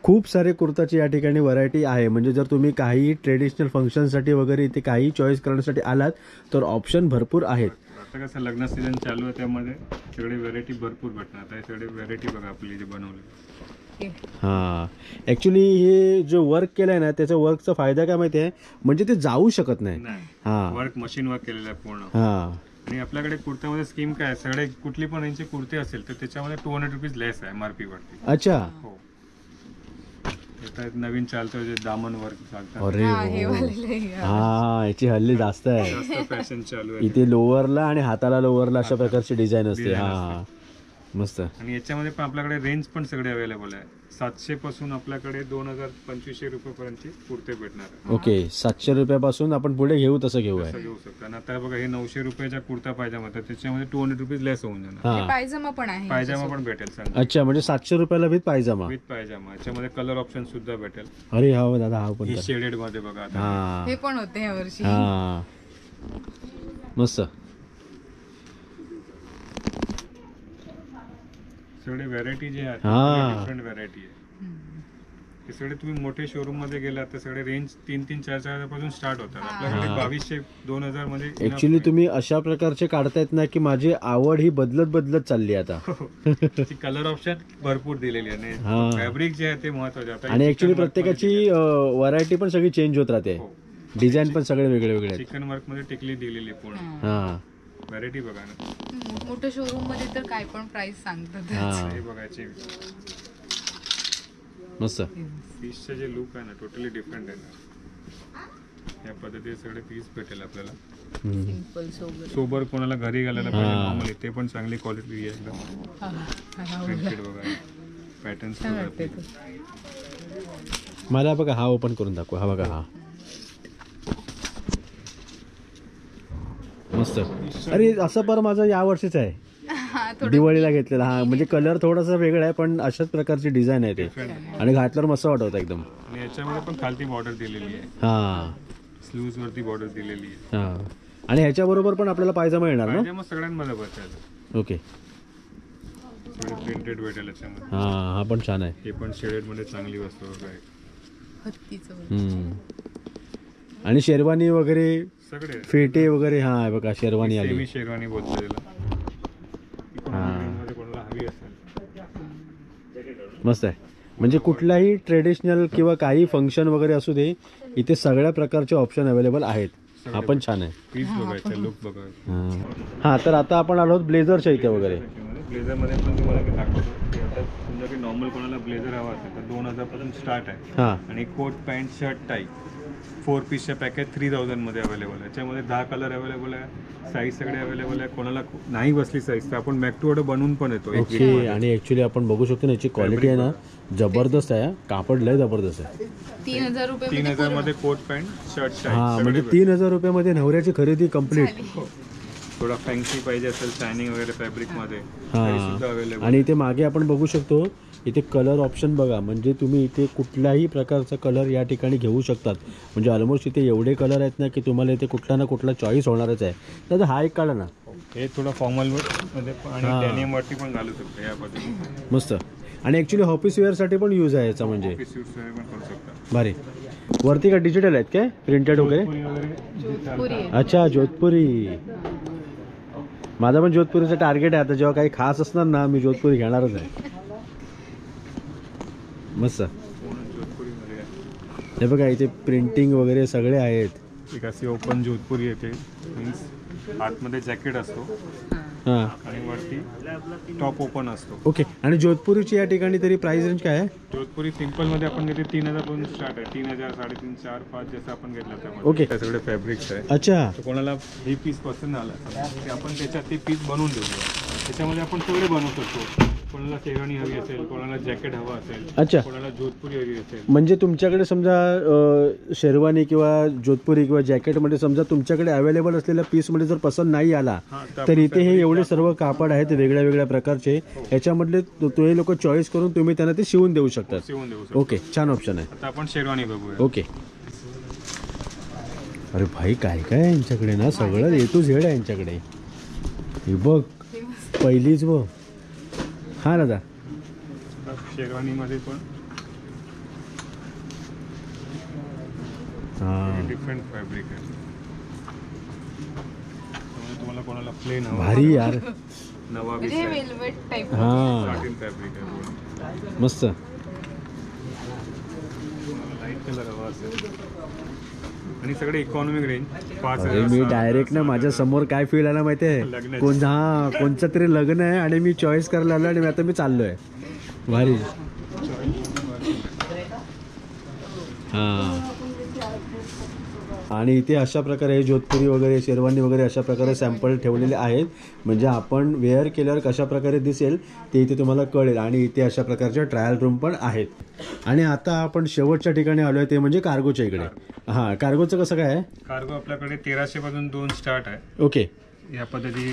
Speaker 1: खूप सारे कुर्ताची या ठिकाणी व्हरायटी आहे. म्हणजे जर तुम्ही काही ट्रेडिशनल फंक्शनसाठी वगैरे इथे काही चॉईस करण्यासाठी आलात तर ऑप्शन भरपूर आहेत.
Speaker 3: आता कसं लग्न सीझन चालू आहे त्यामध्ये सगळे व्हरायटी भरपूर भेटणार. आता हे सगळे व्हरायटी बघा आपली जे बनवली.
Speaker 1: हां, ॲक्च्युली हे जो वर्क केलं आहे ना त्याचा वर्कचा फायदा काय माहिती आहे, म्हणजे ते जाऊ शकत नाही. हां,
Speaker 3: वर्क मशीन वर्क केलेलं आहे पूर्ण.
Speaker 1: हां,
Speaker 3: आणि आपल्याकडे कुर्त्यामध्ये स्कीम काय आहे, सगळे कुठली पण यांची कुर्ती असेल तर त्याच्यामध्ये 200 रुपीज लेस आहे MRP वरती.
Speaker 1: अच्छा.
Speaker 3: हो. नवीन चालतं जे दामन वर्क चालतं.
Speaker 1: अरे हां, याची हल्ली जास्त आहे.
Speaker 3: जास्त फॅशन चालू आहे.
Speaker 1: इथे लोअरला आणि हाताला लोअरला अशा प्रकारची डिझाईन असते. हां, मस्त.
Speaker 3: आणि याच्यामध्ये पण आपल्याकडे रेंज पण सगळे अवेलेबल आहे. 700 पासून आपल्याकडे 2000-2500 रुपयापर्यंत कुर्ते भेटणार आहे.
Speaker 1: ओके, 700 रुपयापासून आपण पुढे घेऊ तसं घेऊ आहे.
Speaker 3: असं घेऊ शकता. आणि आता बघा हे 900 रुपयाचा कुर्ता पायजामा तर त्याच्यामध्ये 200 रुपीज लेस होऊन जाणार.
Speaker 1: हां,
Speaker 2: पायजमा पण आहे.
Speaker 3: पायजामा पण भेटेल सांगा
Speaker 1: अच्छा, म्हणजे 700 रुपयाला विथ पायजामा.
Speaker 3: विथ पायजामा. याच्यामध्ये कलर ऑप्शन सुद्धा भेटेल.
Speaker 1: अरे हा दादा, हा पण
Speaker 3: ही शेडेड मध्ये बघा आता.
Speaker 1: हा
Speaker 2: हे पण होते या वर्षी.
Speaker 1: हा, मस्त.
Speaker 3: सगळे व्हरायटी जे आहेत
Speaker 1: हा.
Speaker 3: डिफरंट व्हरायटी आहे. हे सगळे तुम्ही मोठे शोरूम मध्ये गेलात तर सगळे रेंज 3,000-4,000 पासून स्टार्ट होतात. आपल्याकडे 2200-2000 मध्ये
Speaker 1: ऍक्च्युली तुम्ही अशा प्रकारचे काढतायत ना की माझी आवड ही बदलत चालली आता.
Speaker 3: कलर ऑप्शन भरपूर दिलेली आहे.
Speaker 1: हा.
Speaker 3: फॅब्रिक जे आहे ते महत्वाचे. आता
Speaker 1: आणि ऍक्च्युली प्रत्येकाची व्हरायटी पण सगळी चेंज होत राहते. डिझाईन पण सगळे वेगळे वेगळे आहेत.
Speaker 3: चिकन वर्क मध्ये टिकली दिलेली आहे पूर्ण.
Speaker 1: हा
Speaker 3: व्हरायटी बघा ना.
Speaker 2: मोठ्या शोरूम मध्ये तर काय पण प्राइस सांगतात.
Speaker 1: हा,
Speaker 3: हे बघायचे
Speaker 1: मस्त.
Speaker 3: पीसचे जे लुक आहे ना टोटली डिफरंट आहे ना. या पद्धतीने सगळे पीस भेटेल आपल्याला.
Speaker 2: Simple sober.
Speaker 3: सोबर कोणाला घरी घालायला पाहिजे नॉर्मली ते पण चांगली क्वालिटी आहे एकदम. प्रिंटेड बघा पॅटर्न्स
Speaker 1: मला बघा हा ओपन करून दाखवा. हा बघा, हा मस्त. अरे असं पर माझं या वर्षीच आहे, दिवाळीला घेतलेला. हा म्हणजे कलर थोडासा वेगळा आहे पण अशाच प्रकारची डिझाईन आहे ते. आणि घातल्यावर मस्त वाटत एकदम.
Speaker 3: आणि याच्यामध्ये पण खालती बॉर्डर दिलेली आहे.
Speaker 1: हा,
Speaker 3: स्लीव्ज वरती बॉर्डर दिलेली आहे.
Speaker 1: हा. आणि ह्याच्या बरोबर पण आपल्याला पायजामा येणार ना?
Speaker 3: पायजामा सगळ्यांमध्ये भेटेल.
Speaker 1: ओके,
Speaker 3: थोडी प्रिंटेड भेटेल याच्यामध्ये.
Speaker 1: हा, हा पण छान आहे.
Speaker 3: हे पण शेडेड मध्ये चांगली वस्तू आहे.
Speaker 2: हत्तीचं.
Speaker 1: आणि शेरवानी वगैरे
Speaker 3: सगळे
Speaker 1: फेटे वगैरे. हा आहे बघा, शेरवानी आली.
Speaker 3: सेमी शेरवानी बोलतो त्याला. कोणाला हवी असेल
Speaker 1: मस्त आहे. म्हणजे कुठलाही ट्रेडिशनल किंवा काही फंक्शन वगैरे असू दे, इथे सगळ्या प्रकारचे ऑप्शन अवेलेबल आहेत. हा पण छान आहे.
Speaker 3: पीस बघायचा, लुक बघायचा.
Speaker 1: हा, तर आता आपण आलो ब्लेझरच्या इथे वगैरे.
Speaker 3: ब्लेझर मध्ये पण तुम्हाला मी दाखवतो. आता तुमच्याकडे नॉर्मल कोणाला ब्लेझर हवा असेल तर 2000 पासून स्टार्ट आहे.
Speaker 1: हा,
Speaker 3: आणि कोट पॅन्ट शर्ट टाई 4 पीसच्या पॅकेज 3000 मध्ये अवेलेबल आहे. याच्यामध्ये 10 कलर अवेलेबल आहे. साईज सगळे अवेलेबल आहे. कोणाला नाही बसली साईज तर आपण मॅक टू ऑर्डर बनवून पण येतो.
Speaker 1: ओके. आणि ऍक्च्युली आपण बघू शकतो ना याची क्वालिटी आहे ना जबरदस्त आहे. कापड लय जबरदस्त आहे.
Speaker 2: 3000 रुपये
Speaker 3: 3000 मध्ये कोट पॅन्ट शर्ट टाई.
Speaker 1: हा, म्हणजे 3000 रुपयामध्ये नवऱ्याची खरेदी कम्प्लीट.
Speaker 3: थोडा फॅन्सी पाहिजे असेल शायनिंग वगैरे फॅब्रिक मध्ये
Speaker 1: हा.
Speaker 3: सुद्धा अवेलेबल.
Speaker 1: आणि इथे मागे आपण बघू शकतो इथे कलर ऑप्शन बघा. म्हणजे तुम्ही इथे कुठल्याही प्रकारचा कलर या ठिकाणी घेऊ शकतात. म्हणजे ऑलमोस्ट इथे एवढे कलर आहेत ना की तुम्हाला इथे कुठला ना कुठला चॉईस होणारच आहे. तर हा एक काढा ना.
Speaker 3: हे थोडा फॉर्मल मध्ये आणि डेनिम वरती पण घालू शकतो या पद्धतीने.
Speaker 1: मस्त. आणि ऍक्च्युली ऑफिस वेअर साठी पण यूज आहे याचा. म्हणजे
Speaker 3: ऑफिस सूट्स वगैरे पण करू शकता.
Speaker 1: भारी. वरती का डिजिटल आहेत काय प्रिंटेड वगैरे?
Speaker 2: पुरी आहे.
Speaker 1: अच्छा, जोधपुरी. माझा पण जोधपुरीचं टार्गेट आहे. आता जेव्हा काही खास असणार ना मी जोधपुरी घेणारच आहे. मस्त. हे बघा इथे प्रिंटिंग वगैरे सगळे आहेत.
Speaker 3: एक अशी ओपन जोधपुरी येते. मीन्स आतमध्ये जॅकेट असतो
Speaker 1: हां,
Speaker 3: आणि वरती टॉप ओपन असतो.
Speaker 1: ओके. आणि जोधपुरीची या ठिकाणी तरी प्राइस रेंज काय आहे?
Speaker 3: जोधपुरी सिंपल मध्ये आपण घेते 3000 पासून स्टार्ट आहे. 3000, 3.5, 4, 5 जसं आपण घेतलं त्यामध्ये.
Speaker 1: ओके.
Speaker 3: त्या सगळे फॅब्रिक्स आहे.
Speaker 1: अच्छा,
Speaker 3: तर कोणाला हे पीस पसंत आला ते आपण त्याच्यात ते पीस बनवून देतो. त्याच्यामध्ये आपण सगळे बनवू शकतो. कोणाला शेरवानी हवी असेल, कोणाला जॅकेट हवं असेल,
Speaker 1: अच्छा.
Speaker 3: कोणाला जोधपुरी हवी असेल.
Speaker 1: म्हणजे तुमच्याकडे समजा शेरवानी किंवा जोधपुरी किंवा जॅकेटमध्ये समजा तुमच्याकडे अवेलेबल असलेल्या पीसमध्ये जर पसंत नाही आला तर इथे हे एवढे सर्व कापड आहेत वेगळ्या वेगळ्या प्रकारचे. ह्याच्यामधले तुम्ही लोक चॉईस करून तुम्ही त्यांना ते शिवून देऊ शकतात.
Speaker 3: शिवून देऊ शकतो.
Speaker 1: ओके, छान ऑप्शन आहे.
Speaker 3: आता आपण शेरवानी बघूया.
Speaker 1: ओके. अरे भाई काय काय आहे यांच्याकडे ना, सगळं ए टू झेड आहे यांच्याकडे. हे बघ पहिलीच बघ. हा दादा,
Speaker 3: शेरवानी मध्ये पण
Speaker 1: हां
Speaker 3: डिफरंट फॅब्रिक आहे. त्यामुळे तुम्हाला कोणाला प्लेन हवा
Speaker 1: भारी यार.
Speaker 3: नवा
Speaker 2: म्हणजे वेल्वेट टाइप.
Speaker 1: हां,
Speaker 3: साटिन फॅब्रिक आहे.
Speaker 1: मस्त.
Speaker 3: लाईट कलर हवा असेल आणि सगळे इकॉनॉमिक रेंज 5000.
Speaker 1: अरे मी डायरेक्ट ना माझ्या समोर काय फील आला माहिती आहे? कोणचं तरी लग्न आहे आणि मी चॉईस करायला आलो आणि आता मी चाललोय. भारी. हां, आणि इथे अशा प्रकारे जोधपुरी वगैरे शेरवानी वगैरे अशा प्रकारे सॅम्पल ठेवलेले आहेत, म्हणजे आपण वेअर केल्यावर कशा प्रकारे दिसेल ते इथे तुम्हाला कळेल. आणि इथे अशा प्रकारच्या ट्रायल रूम पण आहेत. आणि आता आपण शेवटच्या ठिकाणी आलो आहे ते म्हणजे कार्गोच्या इकडे. हां, कार्गोचं कसं काय आहे?
Speaker 3: कार्गो आपल्याकडे 1300 पासून 2 स्टार्ट आहे.
Speaker 1: ओके,
Speaker 3: या पद्धती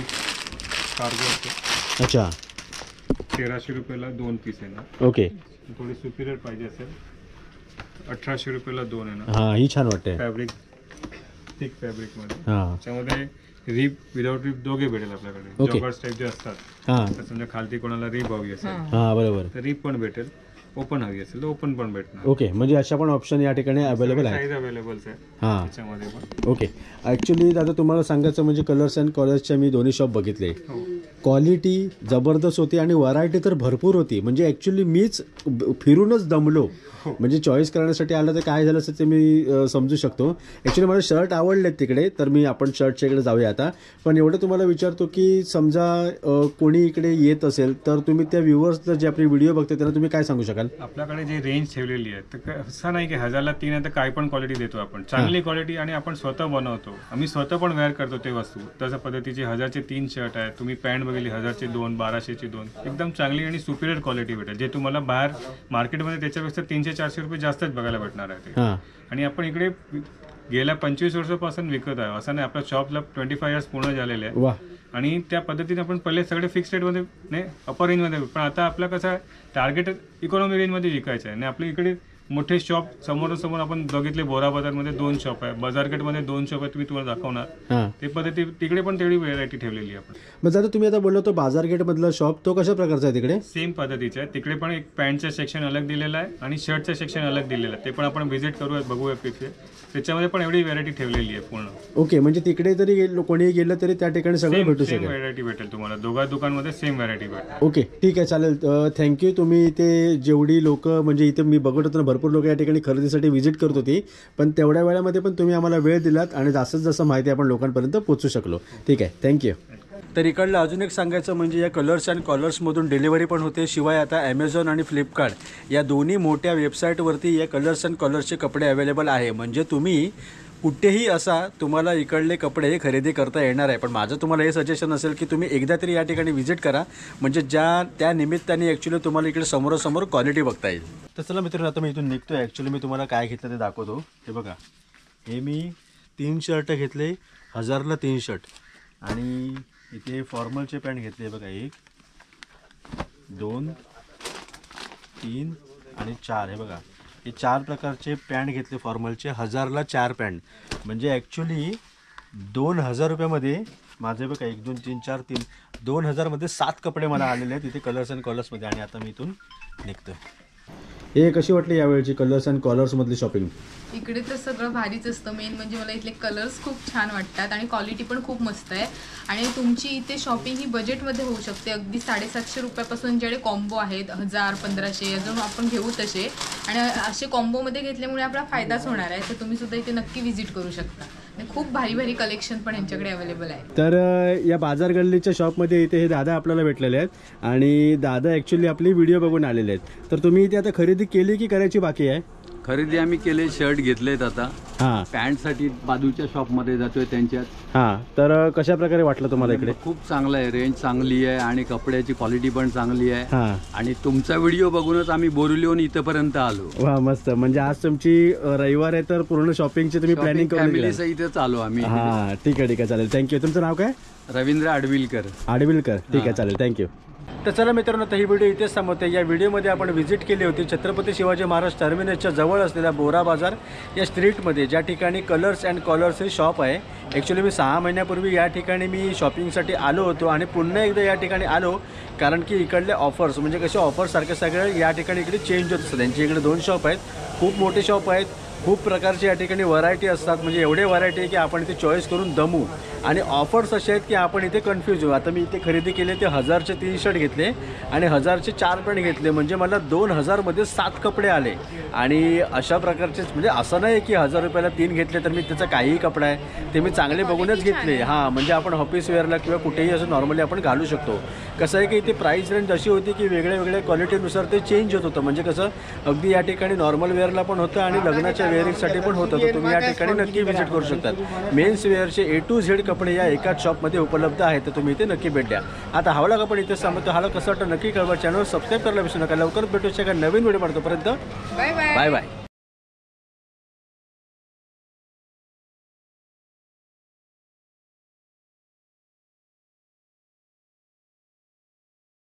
Speaker 3: कार्गो असतो.
Speaker 1: अच्छा,
Speaker 3: 1300 रुपयाला 2 पीस येणार.
Speaker 1: ओके,
Speaker 3: थोडी सुपिरियर पाहिजे असेल 1800 रुपयाला 2 येणार.
Speaker 1: हां, ही छान वाटते.
Speaker 3: फॅब्रिक थिक फॅब्रिकमध्ये.
Speaker 1: हां,
Speaker 3: त्याच्यामध्ये रिप विदाउट रिप दोघे भेटेल आपल्याकडे.
Speaker 1: ओके.
Speaker 3: जॉगर्स टाईप जे असतात,
Speaker 1: हां
Speaker 3: तर समजा खालती कोणाला रिप हवी असेल
Speaker 1: हां, बरोबर.
Speaker 3: तर रिप पण भेटेल. ओपन हवी असेल तर ओपन पण भेटणार.
Speaker 1: ओके, म्हणजे अशा पण ऑप्शन या ठिकाणी अवेलेबल आहे.
Speaker 3: साईज अवेलेबल आहे
Speaker 1: हां,
Speaker 3: त्याच्यामध्ये पण.
Speaker 1: ओके. ॲक्च्युली दादा तुम्हाला सांगायचं म्हणजे कलर्स अँड कॉलर्सच्या मी दोन्ही शॉप बघितले. क्वालिटी जबरदस्त होती आणि व्हरायटी तर भरपूर होती. म्हणजे ॲक्च्युली मीच फिरूनच दमलो. म्हणजे चॉईस करण्यासाठी आलं तर काय झालं असं ते मी समजू शकतो. ॲक्च्युली मला शर्ट आवडलेत तिकडे, तर मी आपण शर्टच्या इकडे जाऊया आता. पण एवढं तुम्हाला विचारतो की समजा कोणी इकडे येत असेल तर तुम्ही त्या व्ह्युअर्सला जे आपली व्हिडिओ बघते त्यांना तुम्ही काय सांगू शकाल?
Speaker 3: आपल्याकडे जे रेंज ठेवलेली आहे तर असं नाही की 1000ला 3 आहे तर काय पण क्वालिटी देतो आपण. चांगली क्वालिटी आणि आपण स्वतः बनवतो. आम्ही स्वतः पण वेअर करतो ते वस्तू. तशा पद्धतीचे 1000चे 3 शर्ट आहेत. तुम्ही पॅन्ट बघितली 1000चे 2, 1200चे 2. एकदम चांगली आणि सुपिरियर क्वालिटी भेटेल. जे तुम्हाला बाहेर मार्केटमध्ये त्याच्यापेक्षा 300-400 रुपये जास्तच बघायला भेटणार आहे ते. आणि आपण इकडे गेल्या 25 वर्षापासून विकत आहे. असं नाही, आपल्या शॉपला 25 इयर्स पूर्ण झालेले आहे. आणि त्या पद्धतीने आपण पहिले सगळे फिक्स रेटमध्ये नाही अपर रेंजमध्ये, पण आता आपलं कसं आहे टार्गेट इकॉनॉमी रेंजमध्ये विकायचं आहे. आणि आपल्या इकडे मोठे शॉप समोरासमोर आपण बघितले. बोरा बाजारमध्ये 2 शॉप आहे, बाजारगेटमध्ये 2 शॉप आहे. तुम्ही तुम्हाला दाखवणार ते पद्धती. तिकडे पण तेवढी व्हेरायटी ठेवलेली आहे आपण.
Speaker 1: मग जर तुम्ही आता बोललो तो बाजारगेटमधला शॉप तो कशा प्रकारचा आहे तिकडे?
Speaker 3: सेम पद्धतीचे आहे. तिकडे पण एक पॅन्टचं सेक्शन अलग दिलेलं आहे आणि शर्टचं सेक्शन अलग दिलेलं आहे. ते पण आपण व्हिजिट करूया, बघूया पिक्चर. त्याच्यामध्ये पण एवढी व्हेरायटी ठेवलेली आहे पूर्ण.
Speaker 1: ओके, म्हणजे तिकडे जरी कोणी गेलं तरी त्या ठिकाणी सगळं भेटू शकेल.
Speaker 3: व्हेरायटी भेटेल तुम्हाला. दोघा दुकानमध्ये सेम व्हेरायटी भेटेल.
Speaker 1: ओके, ठीक आहे, चालेल. थँक्यू. तुम्ही इथे जेवढी लोक म्हणजे इथे मी बघत होतो ना भरपूर लोक या ठिकाणी खरेदीसाठी व्हिजिट करत होती, पण तेवढ्या वेळामध्ये पण तुम्ही आम्हाला वेळ दिलात आणि जास्तीत जास्त माहिती आपण लोकांपर्यंत पोहोचू शकलो. ठीक आहे, थँक्यू. तर इकडलं अजून एक सांगायचं म्हणजे या कलर्स अँड कॉलर्समधून डिलिव्हरी पण होते. शिवाय आता ॲमेझॉन आणि फ्लिपकार्ट या दोन्ही मोठ्या वेबसाईटवरती या कलर्स अँड कॉलर्सचे कपडे अवेलेबल आहे. म्हणजे तुम्ही कुठेही असा तुम्हाला इकडले कपडे खरेदी करता येणार आहे. पण माझं तुम्हाला हे सजेशन असेल की तुम्ही एकदा तरी या ठिकाणी व्हिजिट करा, म्हणजे त्या निमित्ताने ॲक्च्युली तुम्हाला इकडे समोरासमोर क्वालिटी बघता येईल. तर चला मित्रांनो, आता मी इथून निघतो. ॲक्च्युली मी तुम्हाला काय घेतलं ते दाखवतो. हे बघा, हे मी 3 शर्ट घेतले, 1000ला 3 शर्ट. आणि इथे फॉर्मलचे पॅन्ट घेतले बघा, 1, 2, 3 आणि 4. हे बघा, हे 4 प्रकारचे पॅन्ट घेतले फॉर्मलचे, 1000ला 4 पॅन्ट. म्हणजे ॲक्च्युली 2000 रुपयामध्ये माझे बघा 1, 2, 3, 4, 3 2000मध्ये 7 कपडे मला आलेले आहेत इथे कलर्स अँड कॉलर्समध्ये. आणि आता मी इथून निघतो. हे कशी वाटली यावेळची कलर्स अँड कॉलर्समधली शॉपिंग?
Speaker 2: इकडे तर सगळं भारीच असतं. मेन म्हणजे मला इथले कलर्स खूप छान वाटतात आणि क्वालिटी पण खूप मस्त आहे. आणि तुमची इथे शॉपिंग ही बजेटमध्ये होऊ शकते. अगदी 750 रुपयापासून जेवढे कॉम्बो आहेत 1000, 1500 अजून आपण घेऊ तसे. आणि असे कॉम्बोमध्ये घेतल्यामुळे आपला फायदाच होणार आहे. तर तुम्ही सुद्धा इथे नक्की व्हिजिट करू शकता. आणि खूप भारी भारी कलेक्शन पण यांच्याकडे अवेलेबल आहे.
Speaker 1: तर या बाजार गल्लीच्या शॉपमध्ये इथे हे दादा आपल्याला भेटलेले आहेत आणि दादा ॲक्च्युली आपली व्हिडिओ बघून आलेले आहेत. तर तुम्ही इथे आता खरेदी केली की करायची बाकी आहे?
Speaker 6: खरेदी आम्ही केले, शर्ट घेतलेत आता.
Speaker 1: हां,
Speaker 6: पॅन्टसाठी बाजूच्या शॉपमध्ये जातोय त्यांच्यात.
Speaker 1: हां. तर कशा प्रकारे वाटलं तुम्हाला इकडे?
Speaker 6: खूप चांगलं आहे, रेंज चांगली आहे आणि कपड्याची क्वालिटी पण चांगली आहे.
Speaker 1: हां,
Speaker 6: आणि तुमचा व्हिडिओ बघूनच आम्ही बोरिवलीहून इथपर्यंत आलो.
Speaker 1: वा, मस्त. म्हणजे आज तुमची रविवार आहे तर पूर्ण शॉपिंगची तुम्ही प्लॅनिंग करून
Speaker 6: फॅमिली सहितच आलो आम्ही.
Speaker 1: हां, ठीक आहे, चालेल. थँक्यू. तुमचं नाव काय?
Speaker 6: रवींद्र आडविलकर.
Speaker 1: आडविलकर. ठीक आहे, चालेल. थँक्यू. तर चला मित्रांनो, तर ही व्हिडिओ इथेच थांबवते. या व्हिडिओमध्ये आपण व्हिजिट केली होती छत्रपती शिवाजी महाराज टर्मिनसच्या जवळ असलेल्या बोरा बाजार या स्ट्रीटमध्ये, ज्या ठिकाणी कलर्स अँड कॉलर्स हे शॉप आहे. ॲक्च्युली मी 6 महिन्यापूर्वी या ठिकाणी मी शॉपिंगसाठी आलो होतो आणि पुन्हा एकदा या ठिकाणी आलो, कारण की इकडले ऑफर्स म्हणजे कसे ऑफर्स सारखे सगळे या ठिकाणी इकडे चेंज होत असतात. त्यांची इकडे 2 शॉप आहेत, खूप मोठे शॉप आहेत, खूप प्रकारचे या ठिकाणी व्हरायटी असतात. म्हणजे एवढे व्हरायटी आहे की आपण इथे चॉईस करून दमू. आणि ऑफर्स असे आहेत की आपण इथे कन्फ्यूज होऊ. आता मी इथे खरेदी केले ते 1000चे 3 शर्ट घेतले आणि 1000चे 4 पॅन्ट घेतले, म्हणजे मला 2000मध्ये 7 कपडे आले. आणि अशा प्रकारचेच, म्हणजे असं नाही की 1000 रुपयाला 3 घेतले तर मी त्याचा काहीही कपडा आहे ते मी चांगले बघूनच घेतले. हां, म्हणजे आपण ऑफिस वेअरला किंवा कुठेही असं नॉर्मली आपण घालू शकतो. कसं आहे की इथे प्राईस रेंज अशी होती की वेगळ्या वेगळ्या क्वालिटीनुसार ते चेंज होत होतं. म्हणजे कसं अगदी या ठिकाणी नॉर्मल वेअरला पण होतं आणि लग्नाच्या वेअरिंगसाठी पण होतं. तर तुम्ही या ठिकाणी नक्की व्हिजिट करू शकतात. मेन्स वेअरचे A to Z कपडे या एकाच शॉपमध्ये उपलब्ध आहेत, तर तुम्ही इथे नक्की भेट द्या. आता हवाला आपण इथे सांगतो, हाला कसं वाटतं नक्की कळवा. चॅनल सबस्क्राईब करायला विसरू नका. लवकरच भेटू शका नवीन व्हिडिओ. पडतोपर्यंत
Speaker 2: बाय बाय.
Speaker 1: Bye bye.